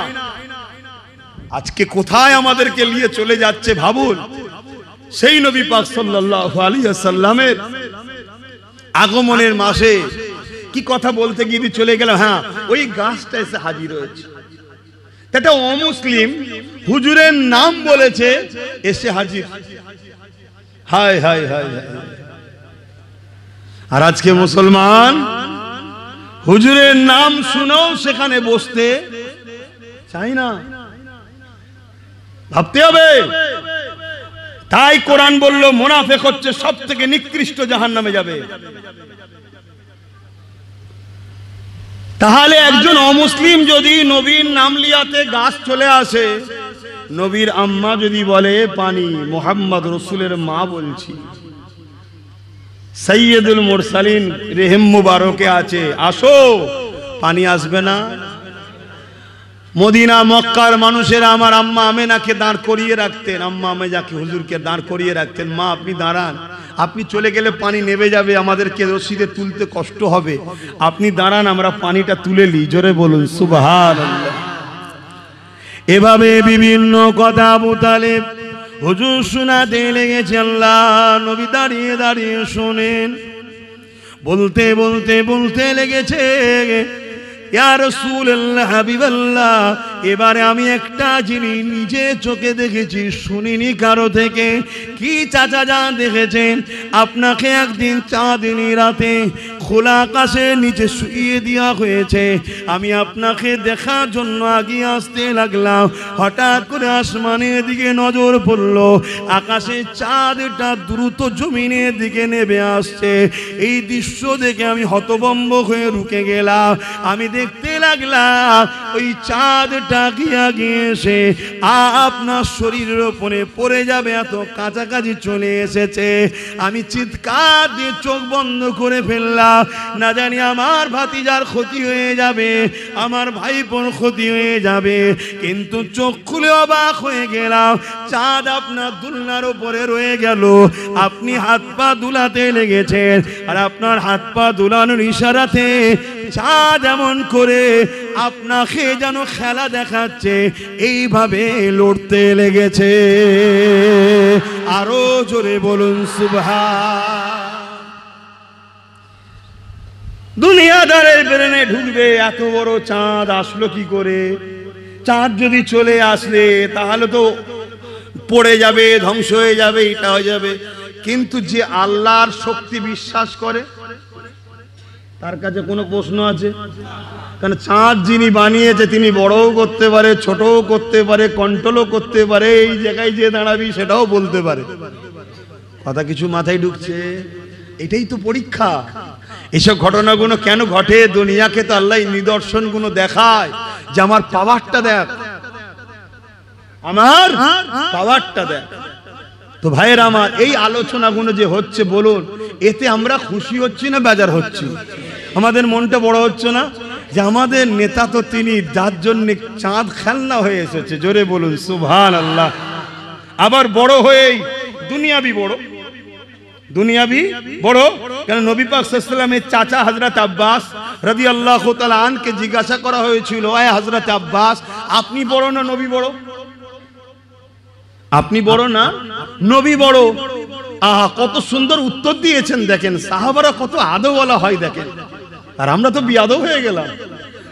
আজকে কোথায় আমাদেরকে নিয়ে চলে যাচ্ছে ভাবুন। সেই নবী পাক সাল্লাল্লাহু আলাইহি ওয়াসাল্লামের আগমনের মাসে কি কথা বলতে গিয়ে চলে গেল, হ্যাঁ ওই গাছটা এসে হাজির হয়েছে। এটা অমুসলিম হুজুরের নাম বলেছে, এসে হাজির। হায় হায় হায় হায়। আর আজকে মুসলমান হুজুরের নাম শুনেও সেখানে বসতে চাই না, ভাবতে হবে। তাই কোরআন বলল মুনাফিক হচ্ছে সব থেকে নিকৃষ্ট, জাহান্নামে যাবে। তাহলে একজন অমুসলিম যদি নবীর নাম লিয়াতে গাছ চলে আসে, নবীর আম্মা যদি বলে পানি, মুহাম্মদ রাসূলের মা বলছি, সাইয়্যিদুল মুরসালিন রেহেম মুবারকে আছে, আসো, পানি আসবে না? মদিনা মক্কার মানুষেরা আমার আম্মা আমেনাকে দাঁড় করিয়ে রাখতেন, আম্মা আমেনাকে হুজুরকে দাঁড় করিয়ে রাখতেন, মা আপনি দাঁড়ান, আপনি চলে গেলে পানি নেমে যাবে, আমাদেরকে রশিদে তুলতে কষ্ট হবে, আপনি দাঁড়ান, আমরা পানিটা তুলে নিই। জোরে বলুন সুবহানাল্লাহ। এভাবে বিভিন্ন কথা আবু তালেব হুজুর শোনাতে লেগেছে। আল্লাহ নবী দাঁড়িয়ে দাঁড়িয়ে শোনেন, বলতে বলতে বলতে লেগেছে, ইয়া রাসূলুল্লাহ হাবিবাল্লাহ, এবারে আমি একটা জিনিস নিজে চোখে দেখেছি, শুনিনি কারো থেকে। কি চাচা যান দেখেছেন? আপনাকে একদিন চাঁদনি রাতে খোলা আকাশের নিচে শুইয়ে দেওয়া হয়েছে, আমি আপনাকে দেখার জন্য আগিয়ে আসতে লাগলাম, হঠাৎ করে আসমানের দিকে নজর পড়ল, আকাশে চাঁদটা দ্রুত জমিনের দিকে নেমে আসছে। এই দৃশ্য দেখে আমি হতভম্ব হয়ে রুকে গেলাম। আমি দেখতে লাগলাম ওই চাঁদটা গিয়া গিয়েছে আপনার শরীরের উপরে পড়ে যাবে, এত কাছাকাছি চলে এসেছে। আমি চিৎকার দিয়ে চোখ বন্ধ করে ফেললাম, না জানি আমার ভাতিজার ক্ষতি হয়ে যাবে, আমার ভাইপোর ক্ষতি হয়ে যাবে। কিন্তু চোখ খুলে অবাক হয়ে গেলাম, চাঁদ আপনার দুলনার উপরে রয়ে গেল। আপনি হাত পা দুলাতে লেগেছেন, আর আপনার হাত পা দুলানোর ইশারাতে চাঁদ এমন করে আপনাকে যেন খেলা দেখাচ্ছে, এইভাবে লড়তে লেগেছে। আরো জোরে বলুন সুবহান। দুনিয়াদারের ব্রেনে ঢুকবে এত বড় চাঁদ আসলো কি করে? চাঁদ যদি চলে আসলে তাহলে তো পড়ে যাবে, ধ্বংস হয়ে যাবে, এটা হয়ে যাবে। কিন্তু যে আল্লাহর শক্তি বিশ্বাস করে, তার কাছে কোনো প্রশ্ন আছে? কারণ চাঁদ যিনি বানিয়েছে তিনি বড়ও করতে পারে, ছোটও করতে পারে, কন্ট্রোলও করতে পারে, এই জায়গায় যে দাঁড়াবি সেটাও বলতে পারে। কথা কিছু মাথায় ঢুকছে? এটাই তো পরীক্ষা। এসব ঘটনাগুলো কেন ঘটে? দুনিয়াকে তো আল্লাহ নিদর্শনগুলো দেখায় যে আমার পাওয়ারটা দেখ, আমার পাওয়ারটা দেখ। তো ভাইয়ের আমার, এই আলোচনাগুলো যে হচ্ছে বলুন, এতে আমরা খুশি হচ্ছি না বেজার হচ্ছি? আমাদের মনটা বড় হচ্ছে না যে আমাদের নেতা তো তিনি, যার জন্য চাঁদ খেলনা হয়ে এসেছে? জোরে বলুন সুবহানাল্লাহ। আবার বড় হয়েই দুনিয়াবি বড়, দুনিয়াবি বড়। কেন নবী পাক সাল্লাল্লাহু আলাইহি ওয়াসাল্লামের চাচা হযরত আব্বাস রাদিয়াল্লাহু তাআলা আনকে জিজ্ঞাসা করা হয়েছিল, আয় হযরত আব্বাস, আপনি বড় না নবী বড়? আপনি বড় না নবী বড়? আহা, কত সুন্দর উত্তর দিয়েছেন। দেখেন সাহাবারা কত আদবওয়ালা হয় দেখেন, আর আমরা তো বিয়াদব হয়ে গেলাম।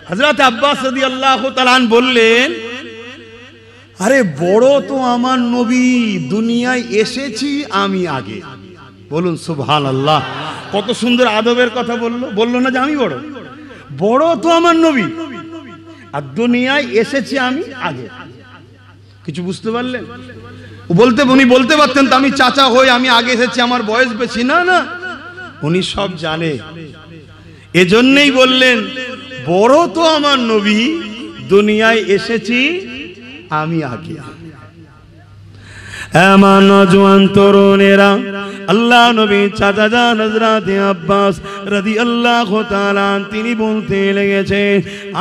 হযরত আব্বাস রাদিয়াল্লাহু তাআলা আন বললেন, আরে বড় তো আমার নবী, দুনিয়ায় এসেছি আমি আগে। বলুন সুবহানাল্লাহ। কত সুন্দর আদবের কথা বললো। বললো না যে আমি বড়, বড় তো আমার নবী, আর দুনিয়ায় এসেছি আমি আগে। কিছু বুঝতে পারলেন? উনি বলতে পারতেন তো আমি চাচা হই, আমি আগে এসেছি, আমার বয়স বেশি। না না, উনি সব জানে। এজন্যই বললেন বড় তো আমার নবী, দুনিয়ায় এসেছি আমি আগে। আমার নওজোয়ান তরুণেরা, আল্লাহ নবী চাচা জান হযরত আব্বাস রাদিয়াল্লাহু তাআলা তিনি বলতে লেগেছে,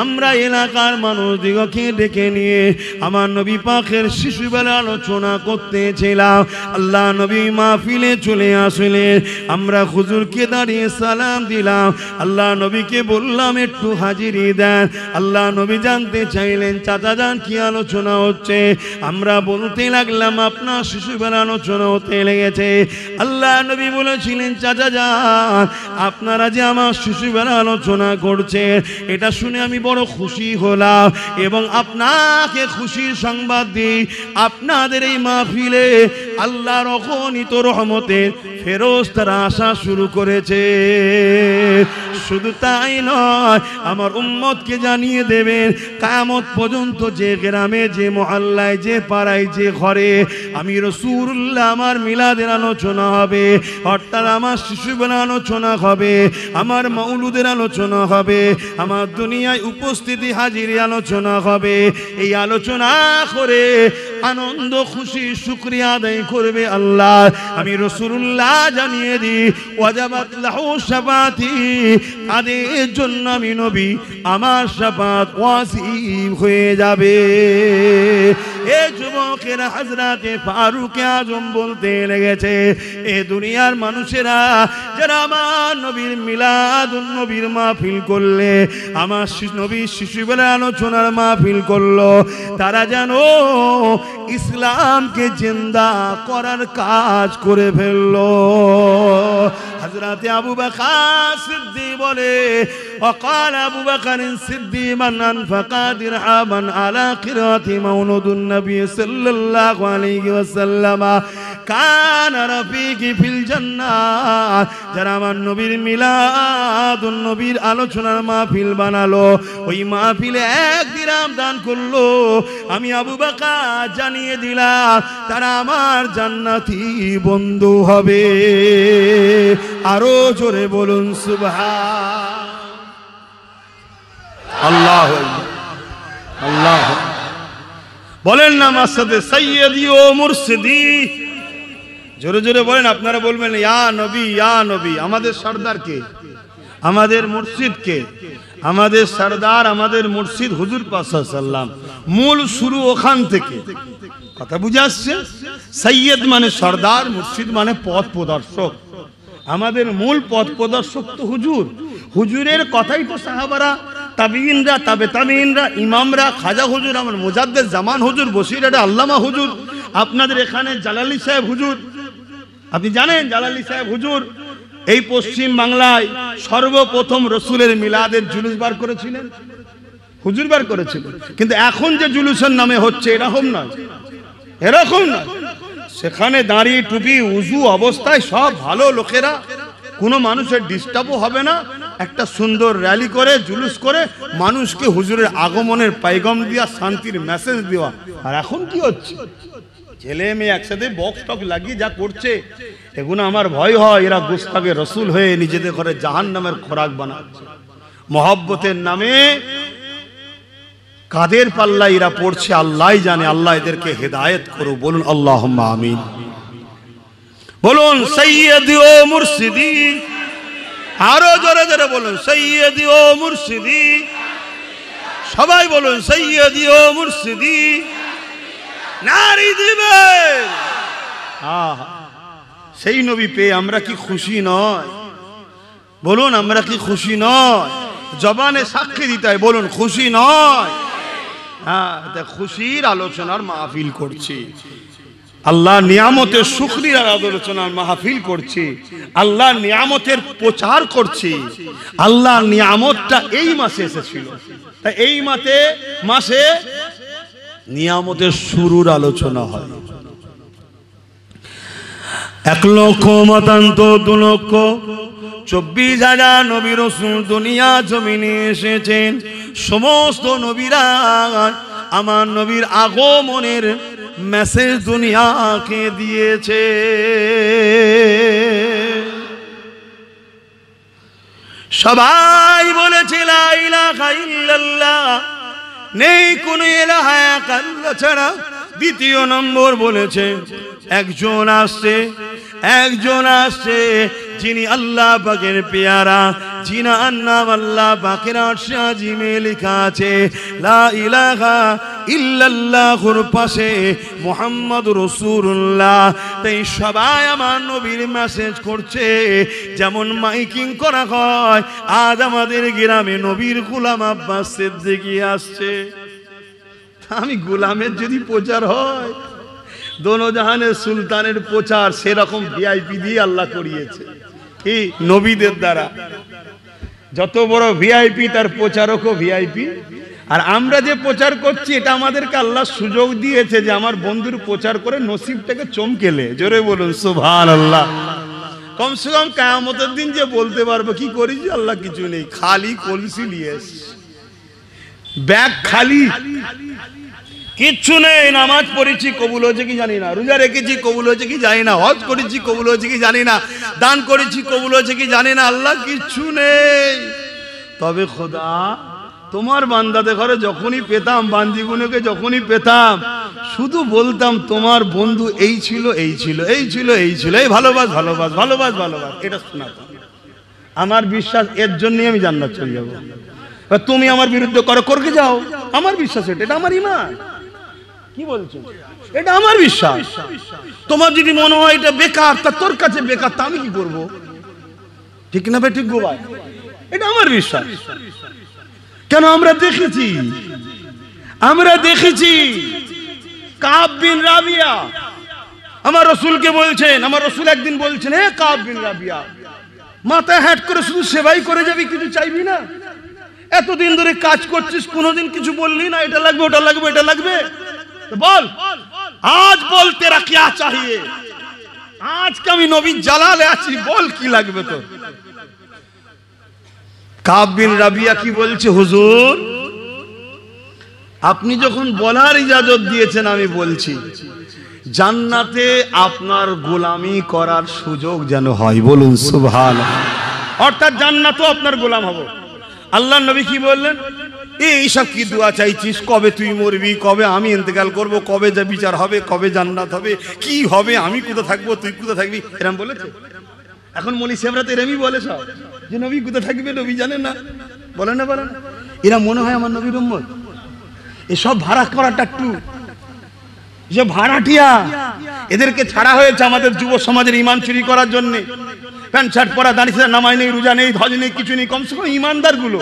আমরা এলাকার মানুষদিগকে ডেকে নিয়ে আমার নবী পাকের শিশুবেলা আলোচনা করতেছিলাম। আল্লাহ নবী মাহফিলে চলে আসলেন, আমরা হুজুরকে দাঁড়িয়ে সালাম দিলাম। আল্লাহ নবীকে বললাম একটু হাজিরি দেন। আল্লাহ নবী জানতে চাইলেন চাচা জান কি আলোচনা হচ্ছে? আমরা বলতে লাগলাম আপনার শিশুবেলা আলোচনা হতে লেগেছে। আল্লাহ নবী বলেছিলেন চাচা যান, আপনারা যে আমার শিশুবেলা আলোচনা করছেন এটা শুনে আমি বড় খুশি হলাম, এবং আপনাকে খুশির সংবাদ দিই, আপনাদের এই মাহফিলে আল্লাহর অগণিত রহমতের ফেরেশতারা আসা শুরু করেছে। শুধু তাই নয়, আমার উম্মতকে জানিয়ে দেবেন কিয়ামত পর্যন্ত যে গ্রামে, যে মহল্লায়, যে পাড়ায়, যে ঘরে আমি রাসূলুল্লাহ আমার মিলাদের আলোচনা হবে, অর্থাৎ আমার শিশুবেলা আলোচনা হবে, আমার মাউলুদের আলোচনা হবে, আমার দুনিয়ায় উপস্থিতি হাজিরি আলোচনা হবে। এই আলোচনা করে আনন্দ খুশি শুকরিয়া আদায় করবে আল্লাহ। আমি রাসূলুল্লাহ জানিয়ে দিই, ওয়াজাবাত লাহু শাফাতি, তাদের জন্য আমি নবী আমার শাফাত ওয়াজিব হয়ে যাবে। এ যুবকেরা হযরতে ফারুক আজম বলতে লেগেছে, এ দুনিয়ার মানুষেরা যারা আমার নবীর মিলাদুন নবীর মাহফিল করলে, আমার নবীর শিশুবেলা আলোচনার মাহফিল করলো, তারা যেন ইসলামকে জিন্দা করার কাজ করে ফেললো। হযরতে আবু বকর সিদ্দিক বলে, وقال أبو بكر الصديق من أنفق درهما على قراءة مولود النبي صلى الله عليه وسلم كان رفيقي في الجنة। যারা আমার নবীর মিলাদুন নবীর আলোচনার মাহফিল বানালো, ওই মাহফিলে 1 দিরহাম দান করলো, আমি আবু বকর জানিয়ে দিলাম তারা আমার জান্নাতি বন্ধু হবে। আরো জোরে বলুন সুবহান আল্লাহ আল্লাহ। বলেন না আমার সাথে, সাইয়্যিদি ও মুরশিদি, জোরে জোরে বলেন। আপনারা বলবেন ইয়া নবী ইয়া নবী। আমাদের সরদার কে? আমাদের মুর্শিদ কে? আমাদের সরদার, আমাদের মুর্শিদ হুজুর পাক সাল্লাল্লাহু আলাইহি ওয়াসাল্লাম। মূল শুরু ওখান থেকে। কথা বুঝে আসছে? সৈয়দ মানে সরদার, মুর্শিদ মানে পথ প্রদর্শক। আমাদের মূল পথ প্রদর্শক তো হুজুর। হুজুরের কথাই তো সাহাবারা, তাবিঈনরা, তাবে তাবিঈনরা, ইমামরা, খাজা হুজুর, আমার মুজাদ্দেদ জামান হুজুর, বসিরহাটে আল্লামা হুজুর, আপনাদের এখানে জালালি সাহেব হুজুর। আপনি জানেন জালালি সাহেব হুজুর এই পশ্চিম বাংলায় সর্বপ্রথম রসুলের মিলাদের জুলুস বার করেছিলেন, হুজুর বার করেছিলেন। কিন্তু এখন যে জুলুসের নামে হচ্ছে এরকম নয়, এরকম নয়। সেখানে দাঁড়িয়ে টুপি উজু অবস্থায় সব ভালো লোকেরা, কোনো মানুষের ডিস্টার্বও হবে না, একটা সুন্দর র্যালি করে জুলুস করে মানুষকে হুজুরের আগমনের পাইগাম দেওয়া, শান্তির মেসেজ দেওয়া। আর এখন কি হচ্ছে, ছেলে মেয়ে একসাথে বক্স টক লাগিয়ে যা করছে, এগুলো আমার ভয় হয় এরা গুস্তাখে রসুল হয়ে নিজেদের ঘরে জাহান্নামের খোরাক বানাচ্ছে। মহব্বতের নামে কাদের পাল্লা এরা পড়ছে আল্লাহই জানে। আল্লাহ এদেরকে হেদায়েত করো, বলুন আল্লাহুম্মা আমিন। বলুন সৈয়দি ও মুর্শিদি, আরো জোরে জোরে বলুন সৈয়দি ও মুর্শিদি, সবাই বলুন সৈয়দি ও মুর্শিদি, নারী দিবেন। সেই নবী পেয়ে আমরা কি খুশি নয়? বলুন আমরা কি খুশি নয়? জবানে সাক্ষী দিতে হয়, বলুন খুশি নয়? হ্যাঁ, খুশির আলোচনার মাহফিল করছি, আল্লাহ নিয়ামতের শুকরিয়ার আলোচনার মাহফিল করছি, আল্লাহ নিয়ামতের প্রচার করছি। আল্লাহ নিয়ামতটা এই মাসে এসেছিল, তাই এই মাসে নিয়ামতের শুরুর আলোচনা হয়। 1 লক্ষ মতান্ত 2 লক্ষ 24,000 নবী রাসূল দুনিয়া জমিনে এসেছেন। সমস্ত নবীরা আমার নবীর আগমনের মেসেজ দুনিয়াকে দিয়েছে। সবাই বলেছে লা ইলাহা ইল্লাল্লাহ, নেই কোন ইলাহা এক আল্লাহ ছাড়া। দ্বিতীয় নম্বর বলেছে একজন আসছে যিনি আল্লাহ পাকের পেয়ারা, যিনার নাম আল্লাহ পাকের আরশে আজিমে লেখা আছে লা ইলাহা ইল্লাল্লাহর পাশে মুহাম্মদুর রাসূলুল্লাহ। তাই সবাই আমার নবীর মেসেজ করছে, যেমন মাইকিং করা হয়। আজ আমাদের গ্রামে নবীর গোলাম আব্বাস সিদ্দিকী আসছে। আমি গোলামের যদি প্রচার হয়, দোনো জাহানের সুলতানের প্রচার সেরকম ভিআইপি দিয়ে আল্লাহ করিয়েছে, কি নবীদের দ্বারা। যত বড় ভিআইপি তার প্রচারকও ভিআইপি। আর আমরা যে প্রচার করছি এটা আমাদেরকে আল্লাহ সুযোগ দিয়েছে যে আমার বন্ধুর প্রচার করে নসিবটাকে চমকেলে। জোরে বলুন সুবহানাল্লাহ। কমসে কম কিয়ামতের দিন যে বলতে পারবো কি করেছি আল্লাহ, কিছু নেই, খালি কলসি নিয়ে এসেছি, ব্যাগ খালি, কিচ্ছু নেই। নামাজ পড়েছি কবুল হয়েছে কি জানি না, রোজা রেখেছি কবুল হয়েছে কি জানি না, হজ করেছি কবুল হয়েছে কি জানি না, দান করেছি কবুল হয়েছে কি জানি না, আল্লাহ কিচ্ছু নেই। তবে খোদা তোমার বান্দাদের ঘরে যখনই পেতাম, বান্দিগুলোকে যখনই পেতাম, শুধু বলতাম তোমার বন্ধু এই ছিল এই ছিল এই ছিল এই ছিল, এই ভালোবাস ভালোবাস ভালোবাস ভালোবাস, এটা শোনাতাম। আমার বিশ্বাস এর জন্যই আমি জান্নাত চলে যাবো। তুমি আমার বিরুদ্ধে করকে যাও, আমার বিশ্বাস এটা আমার ঈমান। কি বলছো? এটা আমার বিশ্বাস। তোমার যদি মনে হয় এটা বেকার, তা তোর কাছে বেকার, তা আমি কি করব? ঠিক না ভাই? ঠিক গো ভাই, এটা আমার বিশ্বাস। কেন? আমরা দেখেছি কাব বিন রাবিয়া আমার রাসূলকে বলছেন, আমার রাসূল একদিন বলছেন, হে কাব বিন রাবিয়া, মাথায় হ্যাট করে শুধু সেবাই করে যাবি, কিছু চাইবি না? এতদিন ধরে কাজ করছিস, কোনোদিন কিছু বললি না এটা লাগবে ওটা লাগবে এটা লাগবে, বল আজ বল তেরা क्या चाहिए। আজকে আমি নবী জালালে আছি, বল কি লাগবে তোর। কাব বিন রাবিয়া কি বলছে, হুজুর আপনি যখন বলার ইজাজত দিয়েছেন, আমি বলছি জান্নাতে আপনার গোলামি করার সুযোগ যেন হয়, বলুন সুবহানাল্লাহ। অর্থাৎ জান্নাতও আপনার গোলাম হব। আল্লাহ নবী কি বললেন, এইসব কি দোয়া চাইছিস? কবে তুই মরবি, কবে আমি ইন্তেকাল করব, কবে যা বিচার হবে, কবে জান্নাত হবে, কি হবে, আমি কোথা থাকবো, তুই কোথা থাকবি, এরম বলেছে? এখন মনি সাহেবরা তো এরমই বলে সব, যে নবী কোথা থাকবে নবী জানে না, বলে না বলে না। এরা মনে হয় আমার নবীর উম্মত। এসব ভাড়া করাটা একটু যে ভাড়াটিয়া, এদেরকে ছাড়া হয়েছে আমাদের যুব সমাজের ঈমান চুরি করার জন্য। প্যান্ট শার্ট পরা, দাঁড়িয়ে নামাজ নেই, রোজা নেই, হজ নেই, কিছু নেই। কমসে কম ঈমানদার গুলো,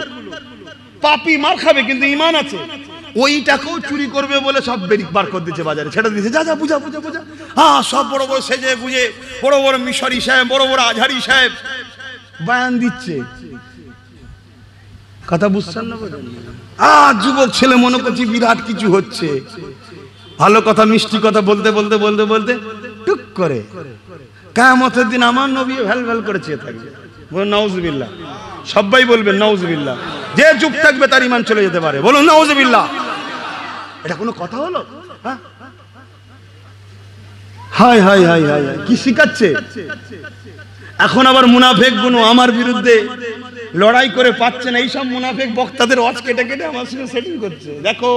পাপি মার খাবে কিন্তু ঈমান আছে, ওইটাকেও চুরি করবে বলে সব বেরিক বার করে দিচ্ছে বাজারে, ছেড়ে দিচ্ছে, যা যা বুঝা বুঝা বুঝা। হ্যাঁ, সব বড় বড় সেজে বুঝে, বড় বড় মিশরি সাহেব, বড় বড় আজহারি সাহেব বয়ান দিচ্ছে। কথা বুঝছেন না? যুবক ছেলে মনে করছি বিরাট কিছু হচ্ছে, ভালো কথা মিষ্টি কথা বলতে বলতে বলতে বলতে টুক করে কিয়ামতের দিন আমার নবী ভ্যাল ভ্যাল করে চেয়ে থাকবে, নাউজুবিল্লাহ। সবাই বলবেন নাউজুবিল্লাহ। যে চুপ থাকবে তার ঈমান চলে যেতে পারে, বলুন নাউজুবিল্লাহ। এটা কোনো কথা হলো? হ্যাঁ, হায় হায় হায় হায়, কি শিখাচ্ছে। এখন আবার মুনাফেক গুলো আমার বিরুদ্ধে লড়াই করে পাচ্ছে না, এইসব মুনাফেক বক্তাদের ওয়াজ কেটে কেটে আমার সঙ্গে সেটিং করছে। দেখো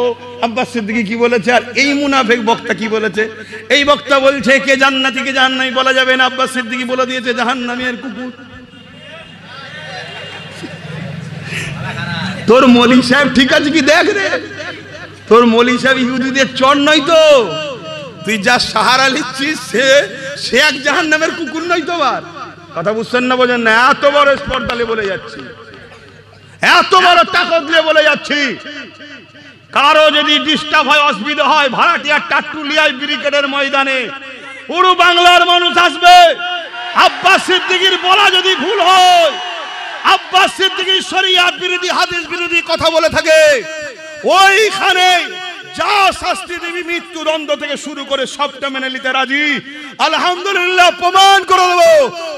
আব্বাস সিদ্দিকী কি বলেছে, আর এই মুনাফেক বক্তা কি বলেছে। এই বক্তা বলছে কে জান্নাতি কে জাহান্নামী বলা যাবে না, আব্বাস সিদ্দিকী বলে দিয়েছে জাহান্নামী আর কুকুর। তোর মৌলী সাহেব ঠিক আছে কি দেখ রে, তোর মৌলী সাহেব ইহুদিদের চর নয় তো, তুই যা সাহারা লিখছিস সে এক জাহান্নামের কুকুর নয় তোমার। কথা বুঝছেন না, বোঝেন না? এত বড় স্পর্ধালে বলে যাচ্ছি, এত বড় তাকত দিয়ে বলে যাচ্ছি। কারো যদি ডিস্টার্ব হয়, অসুবিধা হয়, ভাড়াটিয়ার টাট্টুলিয়ায় ব্রিগেডের ময়দানে পুরো বাংলার মানুষ আসবে। আব্বাস সিদ্দিকীর বলা যদি ভুল হয়, আব্বাস সিদ্দিকী শরিয়াত বিরোধী হাদিস বিরোধী কথা বলে থাকে, ওইখানে যা শাস্তি দিবি, মৃত্যুদণ্ড থেকে শুরু করে সবটা মেনে নিতে রাজি। আলহামদুলিল্লাহ, প্রমাণ করে দেবো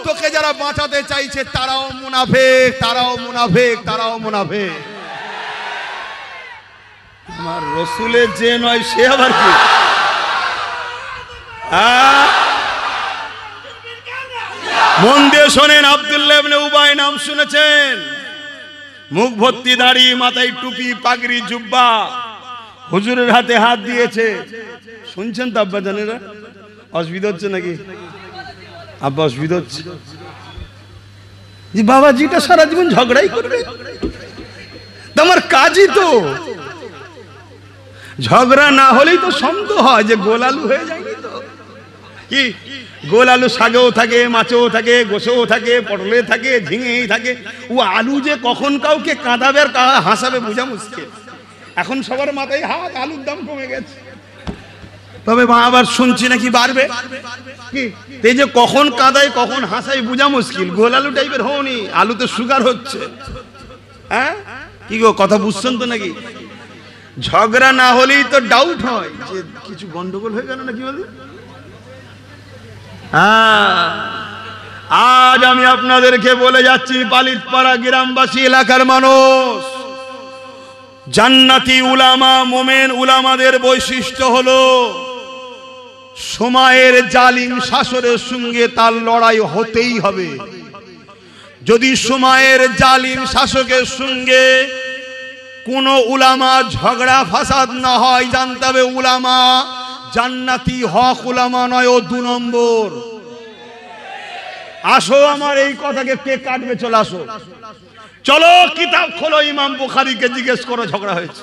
তোকে যারা বাঁচাতে চাইছে তারাও মুনাফিক, তারাও মুনাফিক, তারাও মুনাফিক। আমার রসুলের যে নয় সে আবার কি? মন দিয়ে শোনেন, আব্দুল্লাহ ইবনে উবাই নাম শুনেছেন? মুখ ভর্তি দাড়ি, মাথায় টুপি, পাগড়ি, জুব্বা, হুজুরের হাতে হাত দিয়েছে। শুনছেন তো আব্বা জানেরা? অসুবিধা হচ্ছে নাকি? আব্বা অসুবিধা হচ্ছে? বাবাজিটা সারা জীবন ঝগড়াই করবে, তোমার কাজই তো ঝগড়া না হলেই তো সন্দেহ হয় যে গোল আলু হয়ে যায়নি তো। কি গোল আলু শাকেও থাকে, মাছেও থাকে, গোসেও থাকে, পটলে থাকে, ঝিঙেই থাকে। ও আলু যে কখন কাউকে কাঁদাবে আর হাসাবে বোঝা মুশকিল। এখন সবার মাথায় হাত, আলুর দাম কমে গেছে, তবে আবার শুনছি নাকি বাড়বে। কি এই যে কখন কাঁদায় কখন হাসাই বোঝা মুশকিল। গোল আলু টাইপের হওনি, আলুতে সুগার হচ্ছে। হ্যাঁ কি গো, কথা বুঝছেন তো নাকি? ঝগড়া না হলেই তো ডাউট হয় যে কিছু গন্ডগোল হয়ে গেল নাকি বলি। আজ আমি আপনাদেরকে বলে যাচ্ছি, পালিতপাড়া গ্রামবাসী এলাকার মানুষ, জান্নাতি উলামা, মোমেন উলামাদের বৈশিষ্ট্য হলো সময়ের জালিম শাসনের সঙ্গে তার লড়াই হতেই হবে। যদি সময়ের জালিম শাসকের সঙ্গে কোন উলামা ঝগড়া ফাসাদ না হয়, জানতে হবে উলামা জান্নাতি, হক উলামা নয়, ও 2 নম্বর। আসো, আমার এই কথাকে কে কাটবে? চলে আসো, চলো কিতাব খোলো, ইমাম বুখারীকে জিজ্ঞেস করো ঝগড়া হয়েছে,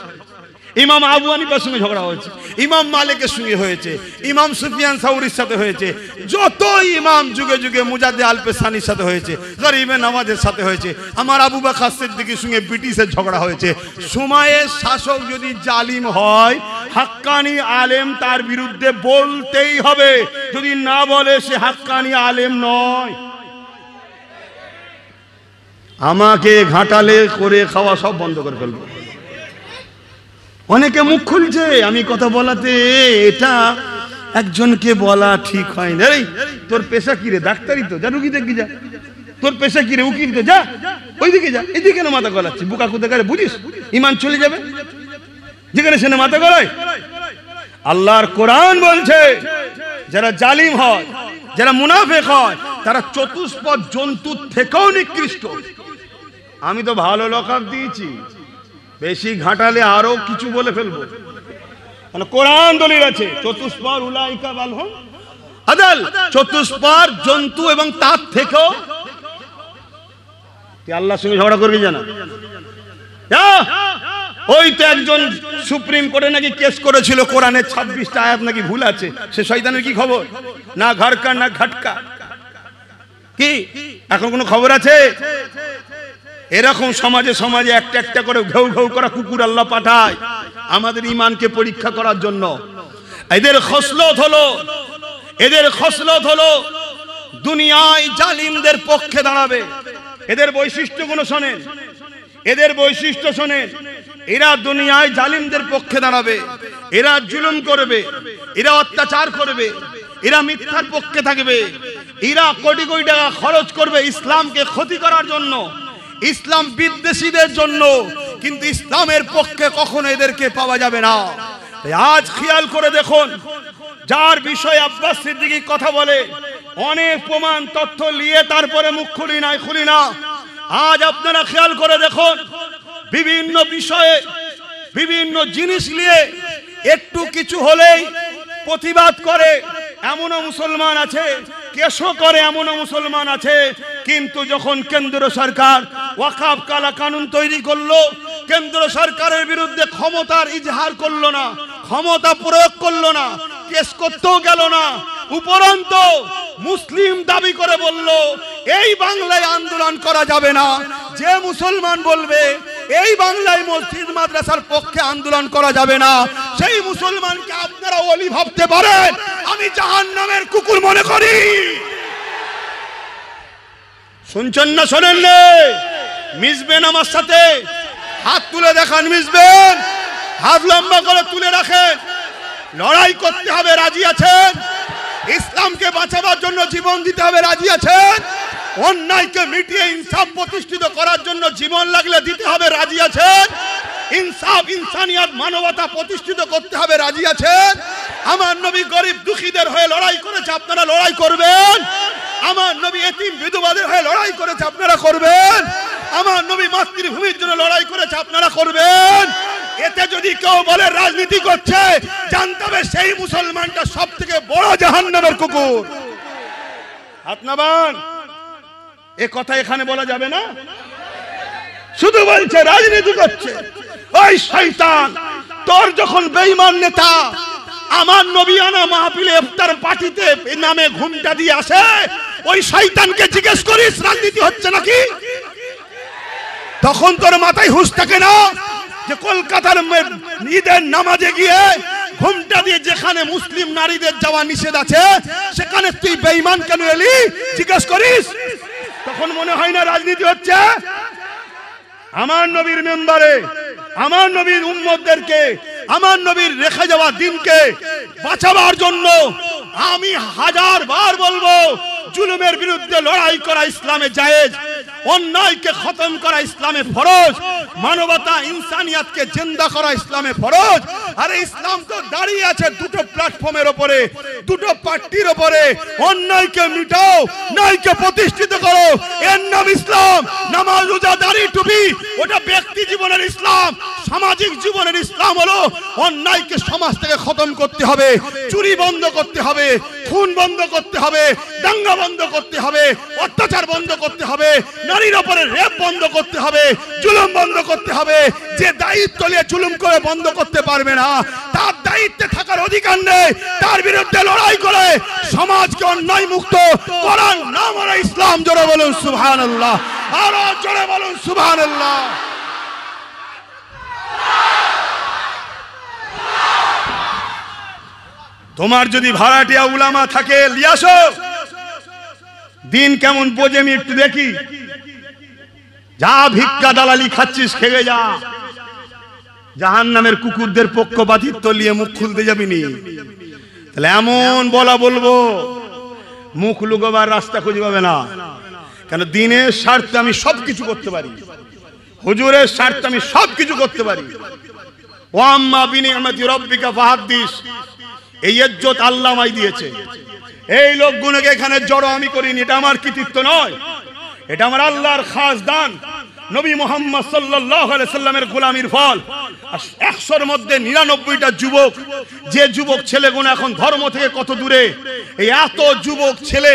ইমাম আবু হানিফার সঙ্গে ঝগড়া হয়েছে, ইমাম মালিকের সঙ্গে হয়েছে, ইমাম সুফিয়ান সাউরির সাথে হয়েছে, যত ইমাম যুগে যুগে মুজাদ্দিদ আল-পেশানির সাথে হয়েছে, গরিবে নামাজের সাথে হয়েছে, আমার আবু বকর সিদ্দিকীর সঙ্গে ব্রিটিশের ঝগড়া হয়েছে। সময়ের শাসক যদি জালিম হয়, হাক্কানি আলেম তার বিরুদ্ধে বলতেই হবে। যদি না বলে সে হাক্কানি আলেম নয়। আমাকে ঘাটালে করে খাওয়া সব বন্ধ করে ফেলবো। অনেকে মুখ খুলছে আমি কথা বলাতে, এটা একজনকে বলা ঠিক হয় না। তোর পেশা কি রে? ডাক্তারি তো, যা রুগী দেখবি যা। তোর পেশা কি রে? উকিল তো, যা ওইদিকে যা। এদিকে কেন মাথা গলাচ্ছি? বুকা কুদে করে বুঝিস ইমান চলে যাবে যেখানে সেখানে মাথা গলায়। আল্লাহর কোরআন বলছে যারা জালিম হয়, যারা মুনাফিক হয়, তারা চতুষ্পদ জন্তুর থেকেও নিকৃষ্ট। আমি তো ভালো লকাব দিয়েছি, বেশি ঘাটালে আরো কিছু বলে ফেলবো। মানে কোরআন দলিল আছে, চতুষ্পদ উলাইকা বালহুম আদাল, চতুষ্পদ জন্তু এবং তার থেকেও। তুই আল্লাহর সঙ্গে ঝগড়া করবি জানা? ওই তো একজন সুপ্রিম কোর্টে নাকি কেস করেছিল, কোরআনের 26টা আয়াত নাকি ভুল আছে। সে শয়তানের কি খবর? না ঘাটকা না ঘাটকা, কি এখন কোনো খবর আছে? এরকম সমাজে সমাজে একটা একটা করে ঘেউ ঘেউ করা কুকুর আল্লাহ পাঠায় আমাদের ঈমানকে পরীক্ষা করার জন্য। এদের খসলত হলো দুনিয়ায় জালিমদের পক্ষে দাঁড়াবে। এদের বৈশিষ্ট্যগুলো শোনেন, এদের বৈশিষ্ট্য শোনেন। এরা দুনিয়ায় জালিমদের পক্ষে দাঁড়াবে, এরা জুলুম করবে, এরা অত্যাচার করবে, এরা মিথ্যার পক্ষে থাকবে, এরা কোটি কোটি টাকা খরচ করবে ইসলামকে ক্ষতি করার জন্য। ইসলাম বিদ্বেষীদের জন্য, কিন্তু ইসলামের পক্ষে কখনো এদেরকে পাওয়া যাবে না। আজ খেয়াল করে দেখুন, যার বিষয়ে আব্বাস সিদ্দিকী কথা বলে, অনেক প্রমাণ তথ্য নিয়ে তারপরে মুখ খুলি না। আজ আপনারা খেয়াল করে দেখুন, বিভিন্ন বিষয়ে বিভিন্ন জিনিস নিয়ে একটু কিছু হলেই প্রতিবাদ করে এমনও মুসলমান আছে, কেশো করে এমনও মুসলমান আছে। কিন্তু যখন কেন্দ্র সরকার ওয়াকফ কালা কানুন তৈরি করলো, কেন্দ্র সরকারের বিরুদ্ধে ক্ষমতার ইজহার করলো না, ক্ষমতা প্রয়োগ করলো না, কেস করতেও গেল না, উপরন্ত মুসলিম দাবি করে বলল এই বাংলায় আন্দোলন করা যাবে না। যে মুসলমান বলবে এই বাংলায় মসজিদ মাদ্রাসার পক্ষে আন্দোলন করা যাবে না, সেই মুসলমানকে আপনারা ওলি ভাবতে পারেন, আমি জাহান্নামের কুকুর মনে করি। শুনছেন না শোনেন? মিশবেন আমার সাথে? হাত তুলে দেখান, মিশবেন? হাত লম্বা করে তুলে রাখেন। লড়াই করতে হবে, রাজি আছেন? ইসলামকে বাঁচাবার জন্য জীবন দিতে হবে, রাজি আছেন? অন্যায়কে মিটিয়ে ইনসাফ প্রতিষ্ঠিত করার জন্য জীবন লাগলে দিতে হবে, রাজি আছেন? ইনসাফ, ইনসানিয়ত, মানবতা প্রতিষ্ঠিত করতে হবে, রাজি আছেন? আমার নবী গরিব দুঃখীদের হয়ে লড়াই করেছে, আপনারা লড়াই করবেন? আমার নবী এতিম বিধবাদের হয়ে লড়াই করেছে, আপনারা করবেন? আমার নবী মাতৃভূমির জন্য লড়াই করেছে, আপনারা করবেন? এতে যদি কেউ বলে রাজনীতি করছে, জানতে হবে সেই মুসলমানটা সব থেকে বড় জাহান্নামের কুকুর। হাত নামান। এ কথা এখানে বলা যাবে না। শুধু বলছে রাজনীতি করছে। ওই শয়তান, তোর যখন বেঈমান নেতা আমার নবী আনা মাহফিলে ইফতার পার্টিতে নামে ঘুমটা দিয়ে আসে, ওই শয়তানকে জিজ্ঞেস করিস রাজনীতি হচ্ছে নাকি? তখন তোর মাথায় হুঁশ থাকে না যে কলকাতার ঈদের নামাজে গিয়ে ঘুমটা দিয়ে যেখানে মুসলিম নারীদের যাওয়া নিষেধ আছে, সেখানে তুই বেঈমান কেন এলি? জিজ্ঞেস করিস? তখন মনে হয় না রাজনীতি হচ্ছে? আমার নবীর মেম্বারে আমার নবীর উম্মতদেরকে, আমার নবীর রেখে যাওয়া দিনকে বাঁচাবার জন্য আমি হাজার বার বলবো, জুলুমের বিরুদ্ধে লড়াই করা ইসলামে জায়েজ, অন্যায়কে খতম করা ইসলামে ফরজ, মানবতা ইনসানিয়াতকে জিন্দা করা ইসলামে ফরজ। আরে ইসলাম তো দাঁড়িয়ে আছে দুটো প্ল্যাটফর্মের উপরে, দুটো পার্টির উপরে। অন্যায়কে মিটাও, ন্যায়কে প্রতিষ্ঠিত করো, এর নাম ইসলাম। নামাজ, রোজা, দাড়ি, টুপি ওটা ব্যক্তি জীবনের ইসলাম। সামাজিক জীবনের ইসলাম হলো অন্যায়কে সমাজ থেকে খতম করতে হবে, চুরি বন্ধ করতে হবে, খুন বন্ধ করতে হবে, দাঙ্গা বন্ধ করতে হবে, অত্যাচার বন্ধ করতে হবে, নারীর উপরে রেপ বন্ধ করতে হবে, জুলুম বন্ধ করতে হবে। যে দায়িত্ব নিয়ে জুলুম করে বন্ধ করতে পারবে না, তার দায়িত্বে থাকার অধিকার নেই। তার বিরুদ্ধে লড়াই করে সমাজকে অন্যায় মুক্ত করার নাম হলো ইসলাম। জোরে বলুন সুবহানাল্লাহ, আরো জোরে বলুন সুবহানাল্লাহ। তোমার যদি ভাড়াটিয়া উলামা থাকে লিয়াসো, দিন কেমন বোঝে আমি একটু দেখি। যা ভিক্ষা দালালি খাচ্ছিস খেয়ে যা, জাহান্নামের কুকুরদের পক্ষপাতিত্ব নিয়ে মুখ খুলতে যাবি নি। তাহলে এমন বলবো, মুখ লুকোবার রাস্তা খুঁজে পাবে না। কেন দিনের স্বার্থে আমি সবকিছু করতে পারি, হুজুরের স্বার্থে আমি সবকিছু করতে পারি। ওয়া আম্মা বিনিআমাতি রাব্বিকা ফাহাদ্দিস, এই ইজ্জত আল্লাহ আমায় দিয়েছে। এই লোকগুলোকে এখানে জড়ো আমি করিনি, এটা আমার কৃতিত্ব নয়, এটা আমার আল্লাহর খাস দান। নবী মুহাম্মদ সাল্লাল্লাহু আলাইহি সাল্লামের গোলামির ফল। 100-র মধ্যে 99টা যুবক, যে যুবক ছেলেগুলো এখন ধর্ম থেকে কত দূরে, এই এত যুবক ছেলে,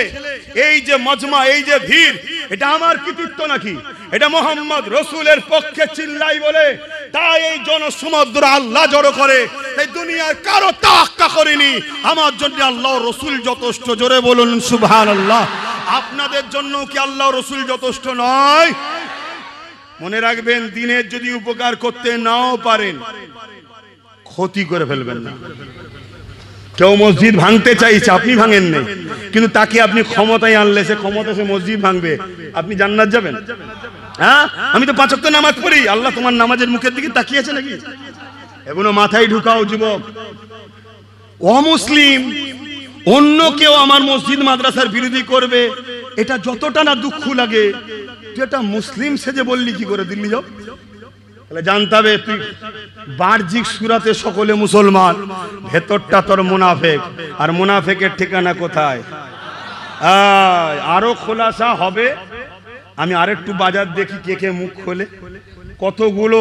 এই যে মজমা, এই যে ভিড়, এটা আমার কৃতিত্ব নাকি? এটা মুহাম্মদ রাসূলের পক্ষে চিল্লাই বলে তাই এই জনসমুদ্র আল্লাহ জড়ো করে। এই দুনিয়ার কারো তাক্কা করেনি, আমার জন্য আল্লাহ রাসূল যথেষ্ট। জোরে বলুন সুবহানাল্লাহ। আপনাদের জন্য কি আল্লাহ রাসূল যথেষ্ট নয়? মনে রাখবেন, দিনের যদি উপকার করতে নাও পারেন, ক্ষতি করে ফেলবেন না। কেউ মসজিদ ভাঙতে চাইছে, আপনি ভাঙেন না, কিন্তু তাকে আপনি ক্ষমতায় আনলে সে ক্ষমতা সে মসজিদ ভাঙবে, আপনি জান্নাত যাবেন? হ্যাঁ, আমি তো 5 ওয়াক্ত নামাজ পড়ি, আল্লাহ তোমার নামাজের মুখের দিকে তাকিয়ে আছে নাকি? এগুলো মাথায় ঢুকাও যুবক। অমুসলিম অন্য কেউ আমার মসজিদ মাদ্রাসার বিরোধী করবে, এটা যতটা না দুঃখ লাগে, তুই একটা মুসলিম সেজে বললি কি করে দিল্লি যাও? তাহলে জানতে হবে তুই বাহ্যিক সুরাতে সকলে মুসলমান, ভেতরটা তোর মুনাফেক। আর মুনাফেকের ঠিকানা কোথায়? আরো খোলাসা হবে। আমি আরেকটু বাজার দেখি কে কে মুখ খোলে। কতগুলো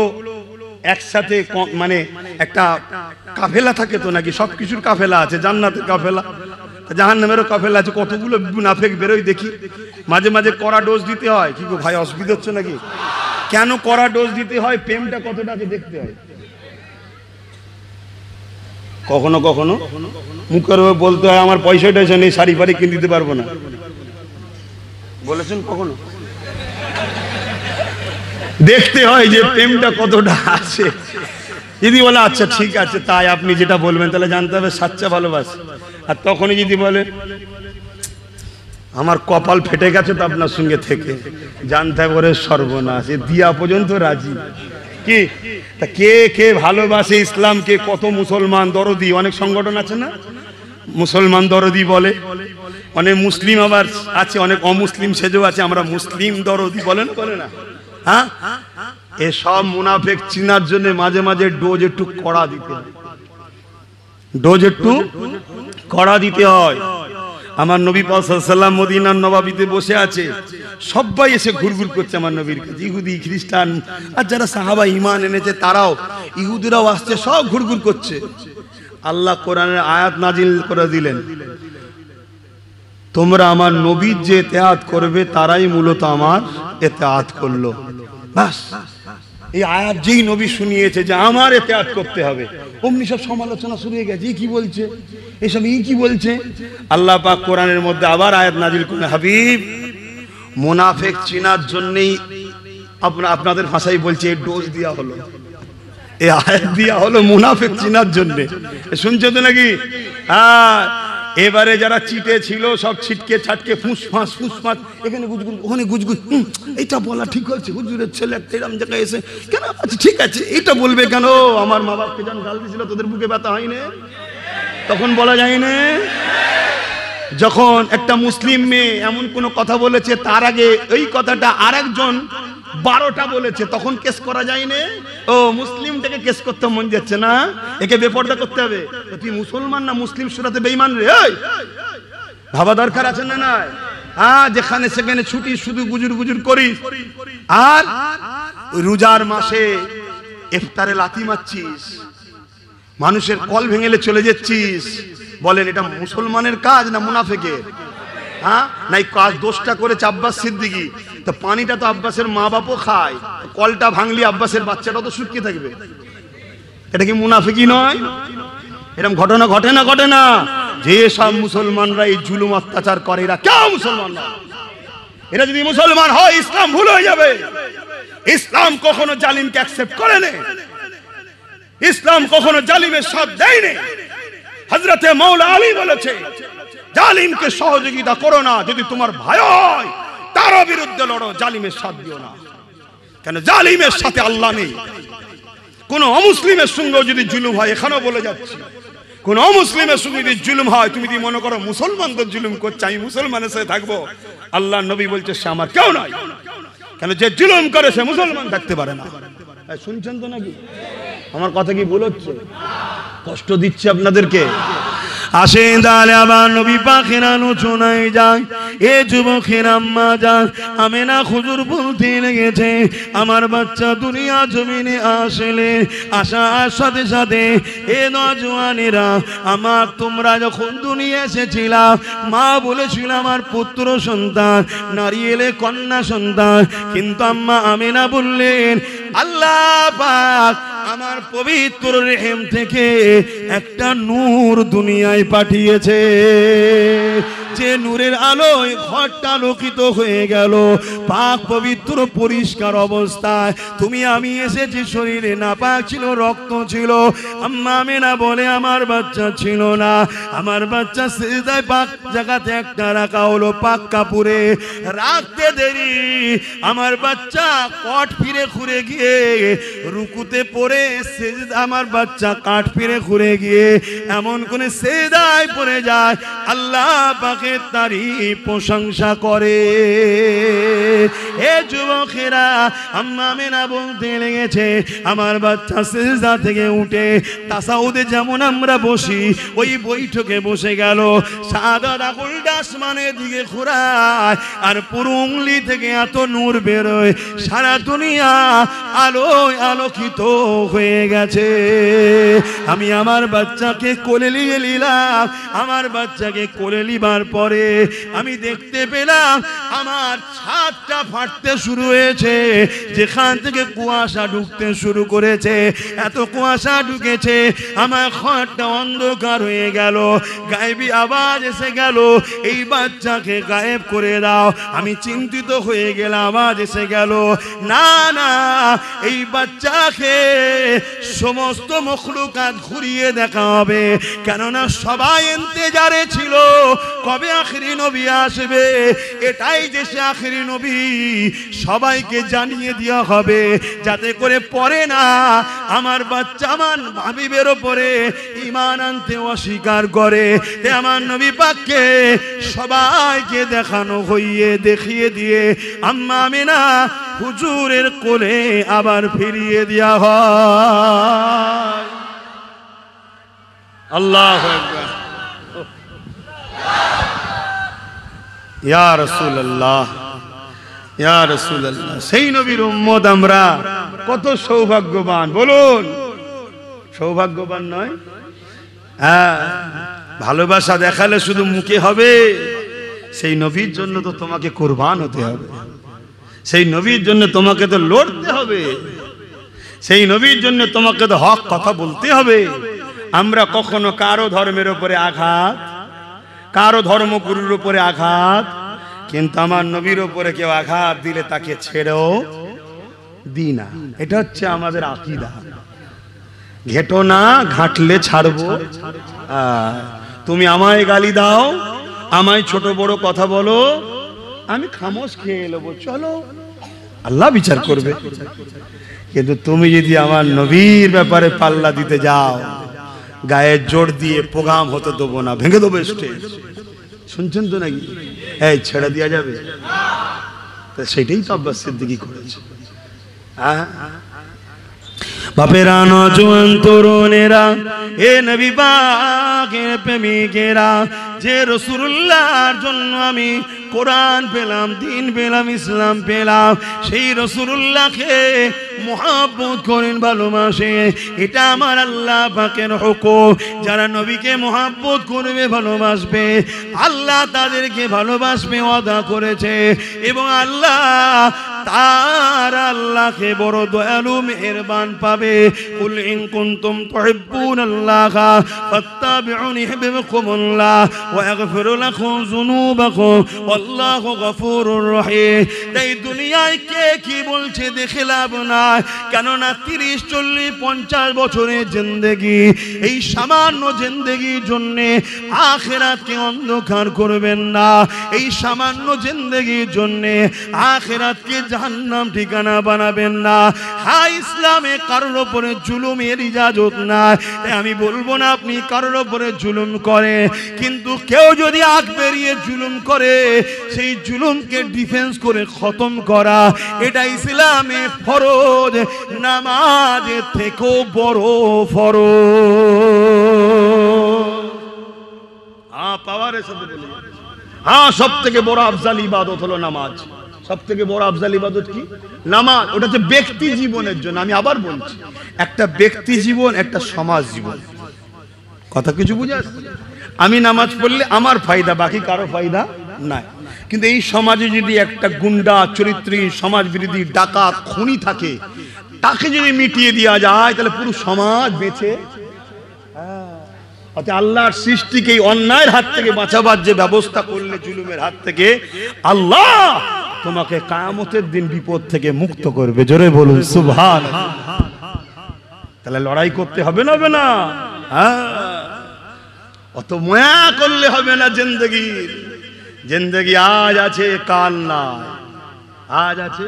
একসাথে মানে একটা কাফেলা থাকে তো নাকি? সবকিছুর কাফেলা আছে, জান্নাতের কাফেলা, জাহান্নামেরও কাফেলা আছে। কতগুলো মুনাফেক বেরোয় দেখি। মাঝে মাঝে কড়া ডোজ দিতে হয়। কি গো ভাই, অসুবিধা হচ্ছে নাকি? কেন কড়া ডোজ দিতে হয়? প্রেমটা কতটাকে দেখতে হয়। কখনো কখনো মুখের উপর বলতে হয় আমার পয়সা টয়সা নেই, শাড়ি ফাড়ি কিনে দিতে পারবো না, বলেছেন কখনো? দেখতে হয় যে প্রেমটা কতটা আছে। যদি বলে আচ্ছা ঠিক আছে তাই আপনি যেটা বলবেন, তাহলে জানতে হবে সাচ্চা ভালোবাসে। আর তখনই যদি বলে আমার কপাল ফেটে গেছে তো আপনার সঙ্গে থেকে, জানতে হবে ওরে সর্বনাশ, এ দিয়া পর্যন্ত রাজি। কি তা কে কে ভালোবাসে ইসলামকে? কত মুসলমান দরদি, অনেক সংগঠন আছে না মুসলমান দরদি বলে, অনেক মুসলিম আবার আছে, অনেক অমুসলিম সেজেও আছে। আমরা মুসলিম দরদি বলেন বলে না? হ্যাঁ, এসব মুনাফেক চিনার জন্য মাঝে মাঝে ডোজ একটু কড়া দিতে হয়, ডোজ একটু কড়া দিতে হয়। আমার নবী পাক সাল্লাল্লাহু আলাইহি ওয়াসাল্লাম মদিনার নবাবিতে বসে আছে, সবাই এসে ঘুরঘুর করছে আমার নবীর কাছে, ইহুদি খ্রিস্টান আর যারা সাহাবা ঈমান এনেছে তারাও, ইহুদিরাও আসছে, সব ঘুরঘুর করছে। আল্লাহ কোরআনের আয়াত নাজিল করে দিলেন, তোমরা আমার নবীর যে ইতিআত করবে তারাই মূলত আমার ইতিআত করলো। বাস, এই আয়াত যেই নবী শুনিয়েছে যে আমার ইতিআত করতে হবে, অমনি সব সমালোচনা শুরু হয়ে গেছে। কি বলছে এসব? কি বলছে? আল্লাহ পাক কোরআনের মধ্যে আবার আয়াত নাজিল করলেন, হাবিব মুনাফিক চিনার জন্যই আপনাদের ভাষায় বলছে এই ডোজ দেওয়া হলো, এই আয়াত দেওয়া হলো মুনাফিক চিনার জন্য। শুনছো তো নাকি? হ্যাঁ, এবারে যারা চিটে ছিল সব ছিটকে ছাটকে ফুসফাস ফুসফাস, এখানে গুজগুজ ওখানে গুজগুজ, এটা বলা ঠিক হচ্ছে? হুজুরের ছেলে একটা এরকম জায়গায় এসে কেন? আচ্ছা ঠিক আছে, এটা বলবে কেন? আমার মা বাপকে যখন গাল দিয়েছিল তোদের বুকে ব্যথা হয়নি? তখন বলা যায় না? যখন একটা মুসলিম মেয়ে এমন কোনো কথা বলেছে তার আগে এই কথাটা আরেকজন 12টা বলেছে, তখন কেস করা যায় না? ও মুসলিমটাকে কেস করতে মন যাচ্ছে না, একে বেপরদা করতে হবে। তুই মুসলমান না মুসলিম সুরাতে বেঈমান রে? ভাবা দরকার আছে না? না, হ্যাঁ, যেখানে সেখানে ছুটি শুধু গুজুর গুজুর করিস, আর রোজার মাসে ইফতারে লাথি মারছিস, মানুষের কল ভেঙেলে চলে যাচ্ছিস। বলেন এটা মুসলমানের কাজ না মুনাফিকের? হ্যাঁ, নাই কাজ দোষটা করেছে আব্বাস সিদ্দিকী, তো পানিটা তো আব্বাসের মা বাপও খায়, কলটা ভাঙলি আব্বাসের বাচ্চাটা তো শুকিয়ে থাকবে। এটা কি মুনাফিকি নয়? এরকম ঘটনা ঘটে না? ঘটে না? যে সব মুসলমানরা এই জুলুম অত্যাচার করে এরা কেউ মুসলমান না। এরা যদি মুসলমান হয় ইসলাম ভুল হয়ে যাবে। ইসলাম কখনো জালিমকে অ্যাকসেপ্ট করে না, ইসলাম কখনো জালিমের সাথ দেয় না। হযরতে মাওলা আলী বলেছে, জালিমকে সহযোগিতা করো না, যদি তোমার ভাই হয় তার বিরুদ্ধে লড়ো, জালিমের সাথ দিও না। কেন? জালিমের সাথে আল্লাহ নেই। কোন অমুসলিমের সঙ্গে যদি জুলুম হয়, এখানেও বলে যাচ্ছে, কোন অমুসলিমের সঙ্গে যদি জুলুম হয়, তুমি যদি মনে করো মুসলমানদের জুলুম করছে আমি মুসলমানের সাথে থাকবো, আল্লাহ নবী বলছে সে আমার কেউ নয়। কেন? যে জুলুম করে সে মুসলমান থাকতে পারে না। শুনছেন তো নাকি? আমার কথা কি ভুল হচ্ছে? কষ্ট দিচ্ছে আপনাদেরকে? আসেন তাহলে আবার নবী পাকের আলোচনায় যাই। এ যুবকের আম্মা যান আমেনা হুজুর বলতে লেগেছে, আমার বাচ্চা দুনিয়া জমিনে আসলে আসার সাথে সাথে এ নওজওয়ানেরা, আমার তোমরা যখন দুনিয়া এসেছিলা মা বলেছিল আমার পুত্র সন্তান, নারী এলে কন্যা সন্তান, কিন্তু আম্মা আমেনা বললেন আল্লাহ পাক আমার পবিত্র রেহেম থেকে একটা নূর দুনিয়ায় পাঠিয়েছে, যে নূরের আলোয় ঘরটা আলোকিত হয়ে গেল, পাক পবিত্র পরিষ্কার অবস্থায়। তুমি আমি এসেছি, শরীরে নাপাক ছিল, রক্ত ছিল। আম্মা আমেনা বলে আমার বাচ্চা ছিল না, আমার বাচ্চা সিজদায় পাক জায়গাতে একটা রাখা হলো পাক কাপড়ে, রাখতে দেরি আমার বাচ্চা কট ফিরে ঘুরে গিয়ে রুকুতে পড়ে সিজদা, আমার বাচ্চা কাঠ ফিরে ঘুরে গিয়ে এমন কোন সিজদায় পড়ে যায়, আল্লাহ পাক পাকের তারিফ প্রশংসা করে। এ যুবকেরা, আম্মা আমিনা বলতে লেগেছে, আমার বাচ্চা সিজদা থেকে উঠে তাসাউদে যেমন আমরা বসি ওই বৈঠকে বসে গেল। সাদা আঙুলটা আসমানের দিকে ঘোরায় আর পুরো উংলি থেকে এত নূর বেরোয়, সারা দুনিয়া আলোয় আলোকিত হয়ে গেছে। আমি আমার বাচ্চাকে কোলে নিয়ে নিলাম। আমার বাচ্চাকে কোলে নিবার পরে আমি দেখতে পেলাম আমার ছাদটা ফাটতে শুরু হয়েছে। যেখান থেকে কুয়াশা ঢুকতে শুরু করেছে, এত কুয়াশা ঢুকেছে আমার ঘরটা অন্ধকার হয়ে গেল। গায়েবী আওয়াজ এসে গেল, এই বাচ্চাকে গায়েব করে দাও। আমি চিন্তিত হয়ে গেলাম, আওয়াজ এসে গেল, না না, এই বাচ্চাকে সমস্ত মখলুকাত ঘুরিয়ে দেখা হবে। কেননা সবাই ইন্তজারে ছিল কবে আখেরি নবী আসবে। এটাই যে সে আখেরি নবী, সবাইকে জানিয়ে দেওয়া হবে, যাতে করে পরে না আমার বাচ্চা আমার হাবিবের ওপরে ঈমান আনতে অস্বীকার করে। তে আমার নবী পাককে সবাইকে দেখানো হইয়ে দেখিয়ে দিয়ে আম্মা আমিনা হুজুরের কোলে আবার ফিরিয়ে দেওয়া হয়। আল্লাহু আকবার। ইয়া রাসূলুল্লাহ, ইয়া রাসূলুল্লাহ, সেই নবীর উম্মত আমরা কত সৌভাগ্যবান বলুন, সৌভাগ্যবান নয়? হ্যাঁ, ভালোবাসা দেখালে শুধু মুখে হবে? সেই নবীর জন্য তো তোমাকে কুরবান হতে হবে, সেই নবীর জন্য তোমাকে তো লড়তে হবে, সেই নবীর জন্য তোমাকে তো হক কথা বলতে হবে। আমরা কখনো কারো ধর্মের উপরে আঘাত, কারো ধর্মগুরুর উপরে আঘাত, কিন্তু আমার নবীর উপরে কেউ আঘাত দিলে তাকে ছেড়েও দিই না। এটা হচ্ছে আমাদের আকীদা। ঘেটো না, ঘাটলে ছাড়বো। তুমি আমায় গালি দাও, আমায় ছোট বড় কথা বলো, আমি খামোশ খেয়ে নেবো, চলো, আল্লাহ বিচার করবে। কিন্তু তুমি যদি আমার নবীর ব্যাপারে পাল্লা দিতে যাও, গায়ে জোর দিয়ে প্রোগ্রাম হতে দেবো না, ভেঙে দেবো স্টেজ। শুনছেন তো নাকি? এই ছেড়ে দেওয়া যাবে? সেটাই তো আব্বাস সিদ্দিকী করেছে। বাপেরা, নওজোয়ান তরুণেরা, এ নবী পাকের প্রেমিকেরা, যে রাসূলুল্লাহর জন্য আমি কোরআন পেলাম, দিন পেলাম, ইসলাম পেলাম, সেই রাসূলুল্লাহকে মুহাব্বত করেন, ভালোবাসে, এটা আমার আল্লাহ পাকের হুকুম। যারা নবীকে মুহাব্বত করবে, ভালোবাসবে, আল্লাহ তাদেরকে ভালোবাসবে ওয়াদা করেছে। এবং আল্লাহ তার আল্লাহকে বড় দয়ালু মেহেরবান পাবে। কুল ইন কুনতুম তুহিব্বুনাল্লাহা ফাত্তাবিউনি ইউহিব্বুকুমুল্লাহ ওয়া ইয়াগফিরু লাকুম যুনুবাকুম ওয়াল্লাহু গফুরুর রহিম। তাই দুনিয়ায় কে কি বলছে দেখে লাভ নাই, কেননা 30, 40, 50 বছরের জিন্দেগি, এই সামান্য জিন্দেগির জন্য আখিরাতকে অন্ধকার করবেন না। এই সামান্য জিন্দেগির জন্য আখিরাতকে জাহান্নাম ঠিকানা বানাবেন না। হ্যাঁ, ইসলামে কারোর উপরে জুলুমের ইজাজত নাই। তাই আমি বলবো না আপনি কারোর উপরে জুলুম করে, কিন্তু কেউ যদি আগ বেরিয়ে জুলুম করে, সেই জুলুমকে ডিফেন্স করে খতম করা, এটা ইসলামে ফরজ, নামাজের থেকেও বড় ফরজ। পাওয়ারের সাথে বলি, হ্যাঁ, সব থেকে বড় আফজাল ইবাদত হলো নামাজ। সব থেকে বড় আফজাল ইবাদত কি? নামাজ। ওটা হচ্ছে ব্যক্তি জীবনের জন্য। আমি আবার বলছি, একটা ব্যক্তি জীবন, একটা সমাজ জীবন। কথা কিছু বুঝে আসছে? আমি নামাজ পড়লে আমার ফায়দা, বাকি কারো ফায়দা নাই। কিন্তু এই সমাজে যদি একটা গুন্ডা, চরিত্রহীন, সমাজ বিরোধী, ডাকাত, খুনি থাকে, তাকে যদি মিটিয়ে দেওয়া যায়, তাহলে পুরো সমাজ বেঁচে। আল্লাহর সৃষ্টিকে অন্যায়ের হাত থেকে বাঁচাবার যে ব্যবস্থা করলে, জুলুমের হাত থেকে, আল্লাহ তোমাকে কিয়ামতের দিন বিপদ থেকে মুক্ত করবে। জোরে বলুন সুবহানাল্লাহ। তাহলে লড়াই করতে হবে না? হবে না? অত মায়া করলে হবে না। জিন্দেগি আজ আছে, কাল নাই। আজ আছে,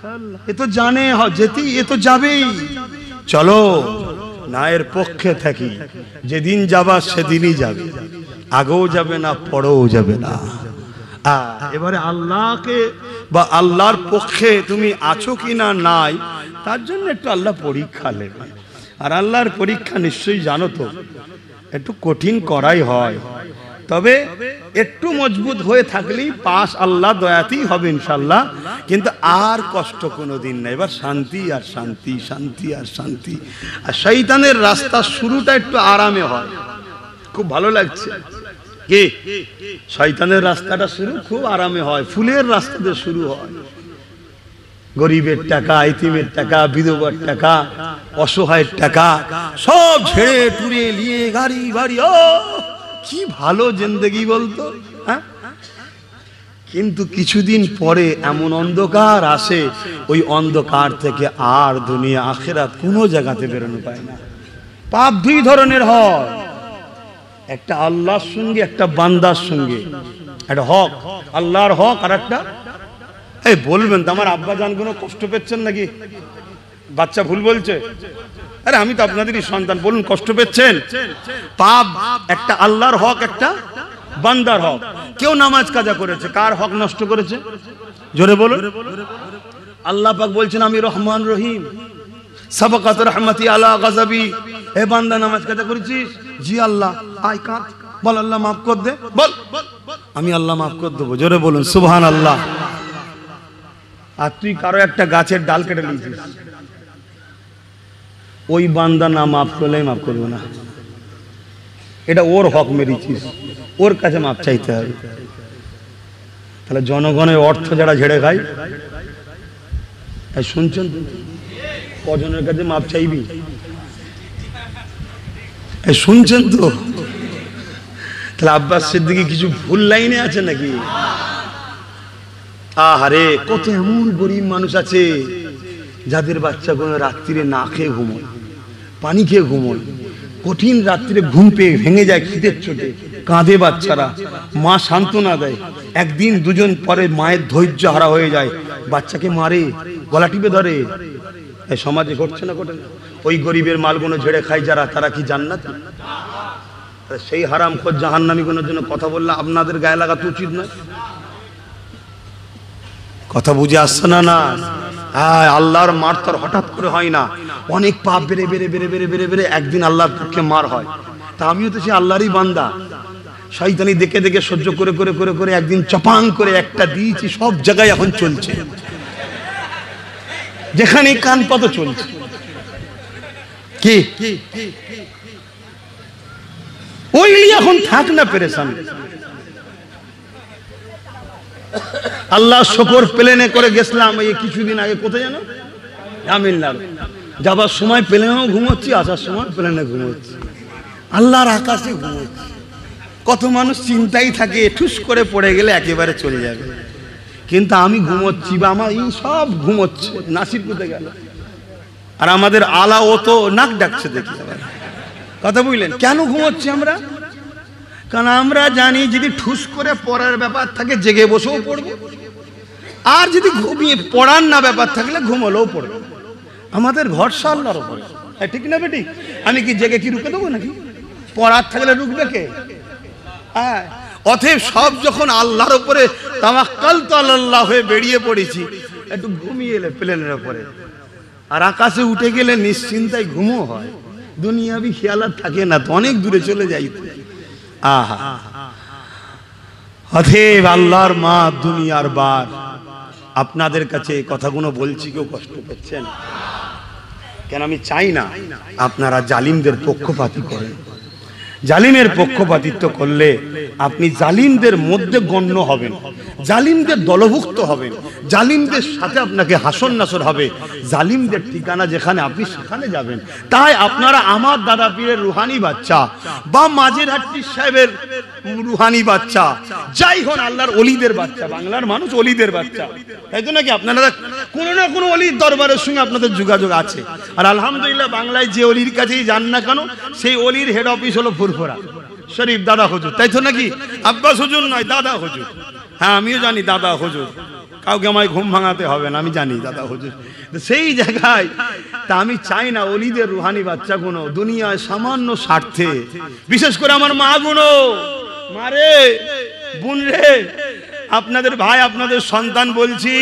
কাল নাই। এ তো জানে যেতেই, এ তো যাবেই। চলো না এর পক্ষে থাকি, যেদিন যাবা সেদিনই যাবে। আগেও যাবে না, পরেও যাবে না। এবারে আল্লাহকে বা আল্লাহর পক্ষে তুমি আছো কি না নাই, তার জন্য একটু আল্লাহ পরীক্ষা নেবে। আর আল্লাহর পরীক্ষা নিশ্চয়ই জানো তো একটু কঠিন করাই হয়, তবে একটু মজবুত হয়ে থাকলেই পাস আল্লাহ দয়াতেই হবে ইনশাল্লাহ। কিন্তু আর কষ্ট কোনো দিন না, এবার শান্তি আর শান্তি, শান্তি আর শান্তি। আর শয়তানের রাস্তা শুরুটা একটু আরামে হয়, খুব ভালো লাগছে। কি শয়তানের রাস্তাটা শুরু খুব আরামে হয়, ফুলের রাস্তাতে শুরু হয়। গরিবের টাকা, ইতিমের টাকা, বিধবার টাকা, অসহায়ের টাকা সব ঝেড়ে টুরে নিয়ে গাড়ি বাড়ি, ও কি ভালো জিন্দেগি বলতো। হ্যাঁ, কিন্তু কিছুদিন পরে এমন অন্ধকার আসে, ওই অন্ধকার থেকে আর দুনিয়া আখিরাত কোনো জায়গাতে বেরোনো পায় না। পাপ দুই ধরনের হয়, একটা আল্লাহর সঙ্গে, একটা বান্দার সঙ্গে। একটা হক, আল্লাহর হক, আর একটা এই বলবেন তো আমার আব্বা জান কোনো কষ্ট পেচ্ছেন নাকি? বাচ্চা ভুল বলছে? আরে আমি তো আপনাদেরই সন্তান, বলুন কষ্ট পেচ্ছেন? পাপ একটা আল্লাহর হক, একটা বান্দার হক। কেউ নামাজ কাজা করেছে, কার হক নষ্ট করেছে? জোরে বলুন। আল্লাহ পাক বলছেন আমি রহমান রহিম, সাবাকাত রহমতি আলা গাযাবি। এ বান্দা নামাজ কাজা করেছিস? জি আল্লাহ। আয় কাঁদ, বল আল্লাহ মাফ কর দে, বল আমি আল্লাহ মাফ করে দেবো। জোরে বলুন সুবহানাল্লাহ। আর তুই কারো একটা গাছের ডাল কেটে নিয়েছিস, ওই বান্দা না মাফ করলে মাফ করবো না, এটা ওর হক মেরেছিস, ওর কাছে মাপ চাইতে হবে। তাহলে জনগণের অর্থ যারা ঝেড়ে খায়, শুনছেন কজনের কাছে মাপ চাইবি? শুনছেন তো? তাহলে আব্বাস সিদ্দিকী কিছু ভুল লাইনে আছে নাকি? আহারে, কত এমন গরিব মানুষ আছে যাদের বাচ্চাগুলো রাত্রিরে না খেয়ে ঘুমোয়, পানি খেয়ে ঘুমোয়, কঠিন রাত্রিরে ঘুম পেয়ে ভেঙে যায় খিদের চোটে, কাঁদে বাচ্চারা, মা সান্ত্বনা দেয়। একদিন দুজন পরে মায়ের ধৈর্য হারা হয়ে যায়, বাচ্চাকে মারে, গলা টিপে ধরে। এই সমাজে ঘটছে না ঘটে না? ওই গরিবের মালগুলো ঝেড়ে খায় যারা, তারা কি জান্নাত? সেই হারামখোর জাহান্নামীগুলোর জন্য কথা বললে আপনাদের গায়ে লাগাতে উচিত নয়। কথা বুঝে আসছে না? না, হ্যাঁ, আল্লাহর মার তো হঠাৎ করে হয় না, অনেক পাপ বেড়ে বেড়ে বেড়ে বেড়ে বেড়ে বেড়ে একদিন আল্লাহর পক্ষে মার হয়। তা আমিও তো সেই আল্লাহরই বান্দা, শয়তানি দেখে দেখে সহ্য করে করে করে করে একদিন চপাং করে একটা দিয়েছি, সব জায়গায় এখন চলছে, যেখানে কান পত চলছে। কি ওই এখন থাক না পেরেশান। আল্লাহ শুকর, প্লেনে করে গেছিলাম এই কিছুদিন আগে, কোথায় জানো? তামিলনাড়ু। যাবার সময় প্লেনেও ঘুমোচ্ছি, আসার সময় প্লেনে ঘুমোচ্ছি, আল্লাহর আকাশে ঘুমোচ্ছি। কত মানুষ চিন্তাই থাকে ঠুস করে পড়ে গেলে একেবারে চলে যাবে, কিন্তু আমি ঘুমোচ্ছি বা আমার এই সব ঘুমোচ্ছে। নাসির কোথায় গেল? আর আমাদের আলা ও তো নাক ডাকছে দেখি। কথা বুঝলেন কেন ঘুমোচ্ছি আমরা? কারণ আমরা জানি যদি ঠুস করে পড়ার ব্যাপার থাকে জেগে বসেও পড়বো, আর যদি ঘুমিয়ে পড়ার না ব্যাপার থাকলে ঘুমলেও পড়বো। আমাদের ভরসা আল্লাহর উপরে, ঠিক না বেটি? আমি কি জেগে কি রুখে দেবো নাকি? পড়ার থাকলে রুখবে কে? হ্যাঁ, অতএব সব যখন আল্লাহর উপরে তাওয়াক্কালতু আলাল্লাহ হয়ে বেরিয়ে পড়েছি, একটু ঘুমিয়ে এলে প্লেনের উপরে, আর আকাশে উঠে গেলে নিশ্চিন্তায় ঘুমও হয়, দুনিয়াবি খেয়াল থাকে না, তো অনেক দূরে চলে যাই। আহা, অতএব আল্লাহর মা দুনিয়ার বার। আপনাদের কাছে এই কথাগুলো বলছি, কেউ কষ্ট পাচ্ছেন কেন? আমি চাই না আপনারা জালিমদের পক্ষপাতী করেন। জালিমের পক্ষপাতিত্ব করলে আপনি জালিমদের মধ্যে গণ্য হবেন, জালিমদের দলভুক্ত হবেন, জালিমদের সাথে আপনাকে হাসন নাসর হবে, জালিমদের ঠিকানা যেখানে আপনি সেখানে যাবেন। তাই আপনারা আমার দাদা পীরের রুহানি বাচ্চা বা মাঝের হাট্টি সাহেবের রুহানি বাচ্চা, যাই হন আল্লাহর অলিদের বাচ্চা, বাংলার মানুষ অলিদের বাচ্চা, তাই তো নাকি? আপনারা কোনো না কোনো অলির দরবারের সঙ্গে আপনাদের যোগাযোগ আছে। আর আলহামদুলিল্লাহ বাংলায় যে অলির কাছেই যান না কেন, সেই অলির হেড অফিস হলো ফুরফুরা শরীফ দাদা হুজুর, তাই তো নাকি? আব্বাস হুজুর নয়, দাদা হুজুর। হ্যাঁ, আমিও জানি দাদা হুজুর, কাউকে আমায় ঘুম ভাঙাতে হবে না, আমি জানি দাদা হুজুর। সেই জায়গায় তা আমি চাই না অলিদের রুহানি বাচ্চাগুলো দুনিয়ায় সামান্য স্বার্থে, বিশেষ করে আমার মা গুলো মারে বোন রে, আপনাদের ভাই আপনাদের সন্তান বলছি,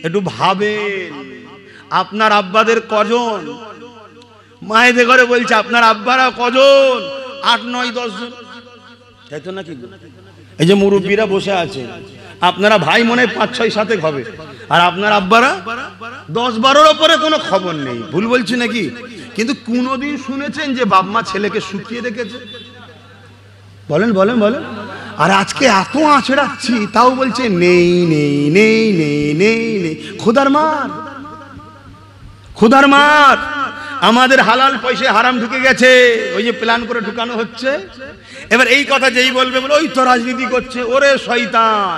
একটু ভাবেন আপনার আব্বাদের কজন? মায়েদের ঘরে বলছে আপনার আব্বারা কজন? 8, 9, 10 জন, তাই তো নাকি? এই যে মুরব্বীরা বসে আছে, আপনারা ভাই মনে হয় 5, 6, 7 হবে, আর আপনার আব্বারা 10, 12-র উপরে কোনো খবর নেই। ভুল বলছি নাকি? কিন্তু কোনোদিন শুনেছেন যে বাপ মা ছেলেকে শুকিয়ে রেখেছে? বলেন বলেন বলেন। আর আজকে এত আঁচড়াচ্ছি তাও বলছে নেই নেই নেই নেই নেই নেই। খোদার মার, খোদার মার। আমাদের হালাল পয়সা হারাম ঢুকে গেছে, ওই যে প্ল্যান করে ঢুকানো হচ্ছে। এবার এই কথা যেই বলবে বলে ওই তো রাজনীতি করছে। ওরে শয়তান,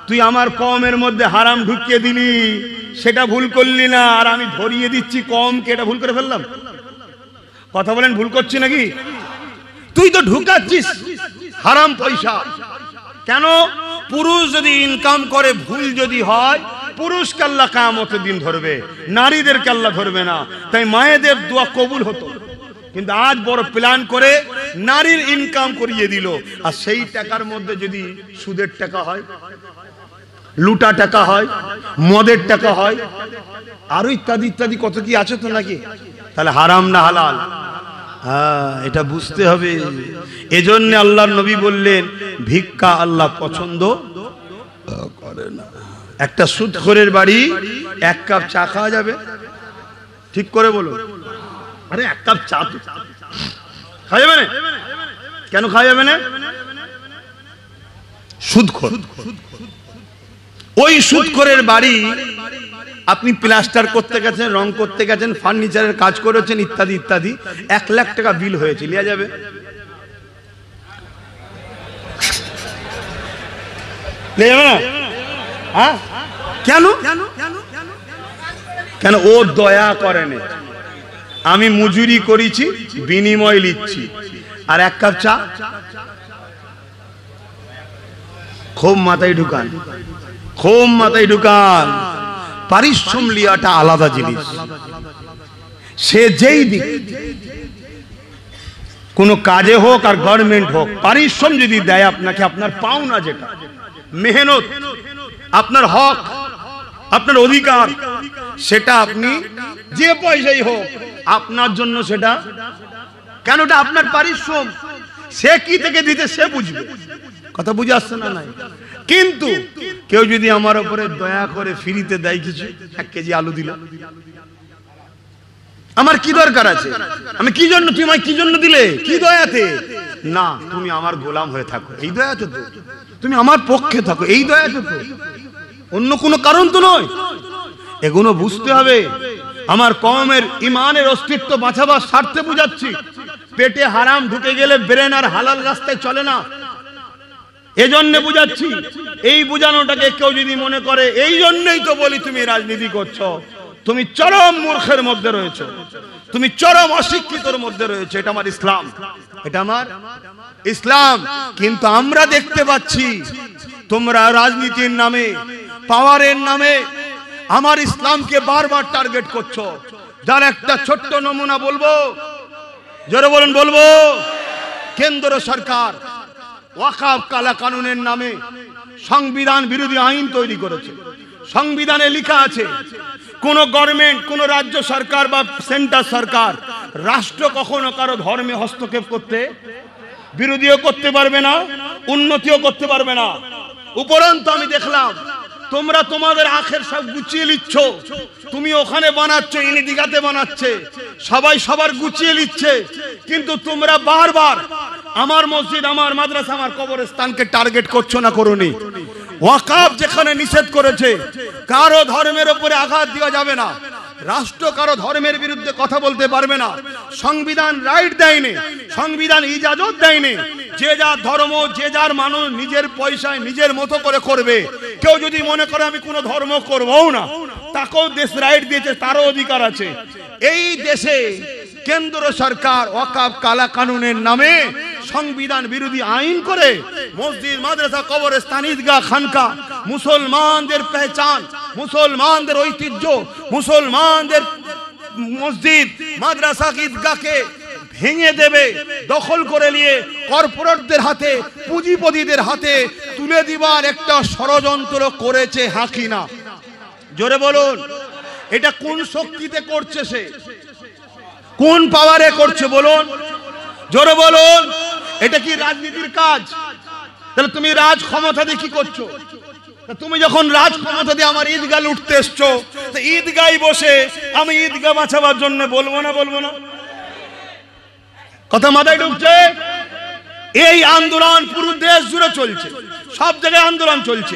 তুই আমার কমের মধ্যে হারাম ঢুকিয়ে দিলি, সেটা ভুল করলি না, আর আমি ধরিয়ে দিচ্ছি কমকে, এটা ভুল করে ফেললাম। কথা বলেন, ভুল করছি নাকি? তুই তো ঢুকাচ্ছিস হারাম পয়সা। কেন? পুরুষ যদি ইনকাম করে ভুল যদি হয়, পুরুষকে আল্লাহ কিয়ামতের দিন ধরবে, নারীদেরকে আল্লাহ ধরবে না। তাই মায়েদের দোয়া কবুল হতো, কিন্তু আজ বড় প্ল্যান করে নারীর ইনকাম করিয়ে দিল। আর সেই টাকার মধ্যে যদি সুদের টাকা হয়, লুটা টাকা হয়, মদের টাকা হয়, আরো ইত্যাদি ইত্যাদি কত কি আছে তো নাকি? তাহলে হারাম না হালাল? হ্যাঁ, এটা বুঝতে হবে। এজন্য আল্লাহর নবী বললেন ভিক্ষা আল্লাহ পছন্দ করে না। একটা সুদখোরের বাড়ি 1 কাপ চা খাওয়া যাবে? ঠিক করে বলো। আরে 1 কাপ চা তো খাওয়া যাবে না? কেন খাওয়া যাবে না? সুদখোর। ওই সুদখোরের বাড়ি আপনি প্লাস্টার করতে গেছেন, রং করতে গেছেন, ফার্নিচারের কাজ করেছেন, ইত্যাদি ইত্যাদি, 1 লাখ টাকা বিল হয়েছে, লিয়া যাবে? লিয়া যাবে না? হ্যাঁ, কেন? কেন? ও দয়া করেন। আমি মজুরি করেছি, বিনিময় নিচ্ছি, আর 1 কাপ চা। খুব মাথায় ঢুকান, খুব মাথায় ঢুকান। পারিশ্রম লিয়াটা আলাদা জিনিস। সে যেই দিক, কোন কাজে হোক আর গভর্নমেন্ট হোক, পারিশ্রম যদি দেয় আপনাকে, আপনার পাওনা যেটা মেহনত, আপনার হক, আপনার অধিকার, সেটা আপনি যে পয়সাই হোক আপনার জন্য সেটা, কেন? ওটা আপনার পারিশ্রম। সে কি থেকে দিতে সে বুঝবে। কথা বুঝে আসছে না? নাই। কিন্তু কেউ যদি আমার উপরে দয়া করে ফ্রিতে দেয় কিছু, 1 কেজি আলু দিল, আমার কি দরকার আছে? আমি কি জন্য, তুমি আমায় কি জন্য দিলে? কি দয়াতে? না, তুমি আমার গোলাম হয়ে থাকো, এই দয়াতে তো। তুমি আমার পক্ষে থাকো, এই দয়াতে তো, অন্য কোনো কারণ তো নয়। এগুলো বুঝতে হবে। আমার কওমের ইমানের অস্তিত্ব বাঁচাবার স্বার্থে বুঝাচ্ছি। পেটে হারাম ঢুকে গেলে ব্রেন আর হালাল রাস্তায় চলে না, এজন্য বুঝাচ্ছি। এই বুঝানোটাকে কেউ যদি মনে করে এই জন্যই তো বলি তুমি রাজনীতি করছো, তুমি চরম মূর্খের মধ্যে রয়েছো, তুমি চরম অশিক্ষিতর মধ্যে রয়েছো। এটা আমার ইসলাম, এটা আমার ইসলাম। কিন্তু আমরা দেখতে পাচ্ছি তোমরা রাজনীতির নামে, পাওয়ারের নামে আমার ইসলামকে বারবার টার্গেট করছো। যার একটা ছোট্ট নমুনা বলবো, জোরে বলেন, বলবো। কেন্দ্র সরকার ওয়াকফ কালা কানুনের নামে সংবিধান বিরোধী আইন তৈরি করেছে। সংবিধানে লেখা আছে কোন গভর্নমেন্ট, কোন রাজ্য সরকার বা সেন্টার সরকার, রাষ্ট্র কখনো কারো ধর্মে হস্তক্ষেপ করতে, বিরোধীও করতে পারবে না, উন্নতিও করতে পারবে না। উপরন্তু আমি দেখলাম তোমরা তোমাদের আখের সব গুছিয়ে নিচ্ছ। তুমি ওখানে বানাচ্ছ, ইনি দিঘাতে বানাচ্ছে, সবাই সবার গুছিয়ে নিচ্ছে, কিন্তু তোমরা বারবার আমার মসজিদ, আমার মাদ্রাসা, আমার কবরস্থানকে টার্গেট করছো না? করোনি? ওয়াকফ যেখানে নিষেধ করেছে কারো ধর্মের উপরে আঘাত দেওয়া যাবে না, রাষ্ট্র কারো ধর্মের বিরুদ্ধে কথা বলতে পারবে না, সংবিধান রাইট দেয়নি, সংবিধান ইজাজত দেয়নি। যে যার ধর্ম, যে যার মানুষ নিজের পয়সায় নিজের মতো করে করবে। কেউ যদি মনে করে আমি কোনো ধর্ম করবও না, তাকেও দেশ রাইট দিয়েছে, তারও অধিকার আছে। এই দেশে কেন্দ্র সরকার ওয়াকফ কালা কানুনের নামে সংবিধান বিরোধী আইন করে মসজিদ, মাদ্রাসা, কবরস্থান, ঈদগাহ, খানকা, মুসলমানদের পেহচান, মুসলমানদের ঐতিহ্য, মুসলমানদের মসজিদ, মাদ্রাসা, ঈদগাহকে ভেঙে দেবে, দখল করে নিয়ে কর্পোরেটদের হাতে, পুঁজিপতিদের হাতে তুলে দিবার একটা ষড়যন্ত্র করেছে হাসিনা। জোরে বলুন, এটা কোন শক্তিতে করছে সে? কোন পাওয়ারে করছে বলুন? জোরে বলুন। এটা কি রাজনীতির কাজ? তাহলে তুমি রাজ ক্ষমতা দিয়ে কি করছো? তুমি যখন রাজ ক্ষমতা দিয়ে আমার ঈদগাহ লুটতে এসছো, তো ঈদগায় বসে আমি ঈদগাহ বাঁচাবার জন্য বলবো না? বলবো না? কথা মাথায় ঢুকছে? এই আন্দোলন পুরো দেশ জুড়ে চলছে, সব জায়গায় আন্দোলন চলছে।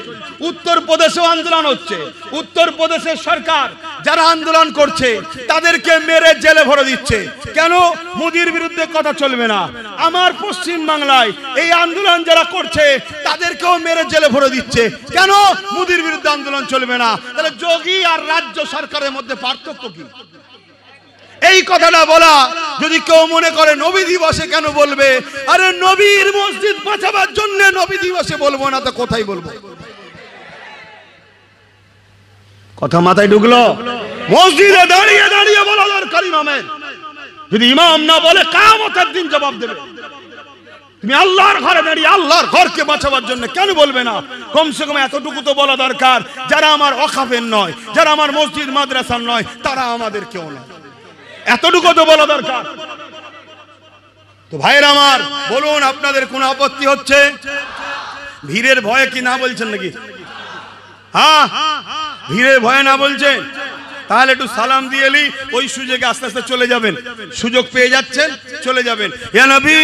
উত্তরপ্রদেশেও আন্দোলন হচ্ছে। উত্তরপ্রদেশের সরকার যারা আন্দোলন করছে তাদেরকে মেরে জেলে ভরে দিচ্ছে। কেন? মোদির বিরুদ্ধে কথা চলবে না। আমার পশ্চিম বাংলায় এই আন্দোলন যারা করছে তাদেরকেও মেরে জেলে ভরে দিচ্ছে। কেন? মোদির বিরুদ্ধে আন্দোলন চলবে না। তাহলে যোগী আর রাজ্য সরকারের মধ্যে পার্থক্য কি? এই কথাটা বলা যদি কেউ মনে করে নবী দিবসে কেন বলবে? আরে নবীর মসজিদ বাঁচাবার জন্য নবী দিবসে বলবো না তো কোথায় বলবো? কথা মাথায় ঢুকলো? মসজিদে দাঁড়িয়ে দাঁড়িয়ে বলা দরকার ইমামের। যদি ইমাম না বলে কিয়ামতের দিন জবাব দেবে। তুমি আল্লাহর ঘরে দাঁড়িয়ে আল্লাহর ঘরকে বাঁচাবার জন্য কেন বলবে না? কমসে কম এতটুকু তো বলা দরকার, যারা আমার ওয়াকফের নয়, যারা আমার মসজিদ মাদ্রাসার নয়, তারা আমাদের কেউ নয়। এতটুকু তো বলা দরকার। তো ভাইরা আমার, বলুন আপনাদের কোন আপত্তি হচ্ছে? ভিড়ের ভয়ে কি না বলছেন নাকি? হ্যাঁ, ভিড়ের ভয়ে না বলছেন? তাহলে একটু সালাম দিয়ে এলি, ওই সুযোগে আস্তে আস্তে চলে যাবেন। সুযোগ পেয়ে যাচ্ছেন, চলে যাবেন। ইয়া নবী,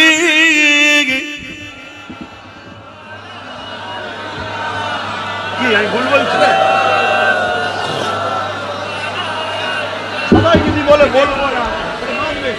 কি আমি ভুল বলছি? সবাই যদি বলে বলবো না, মানবে।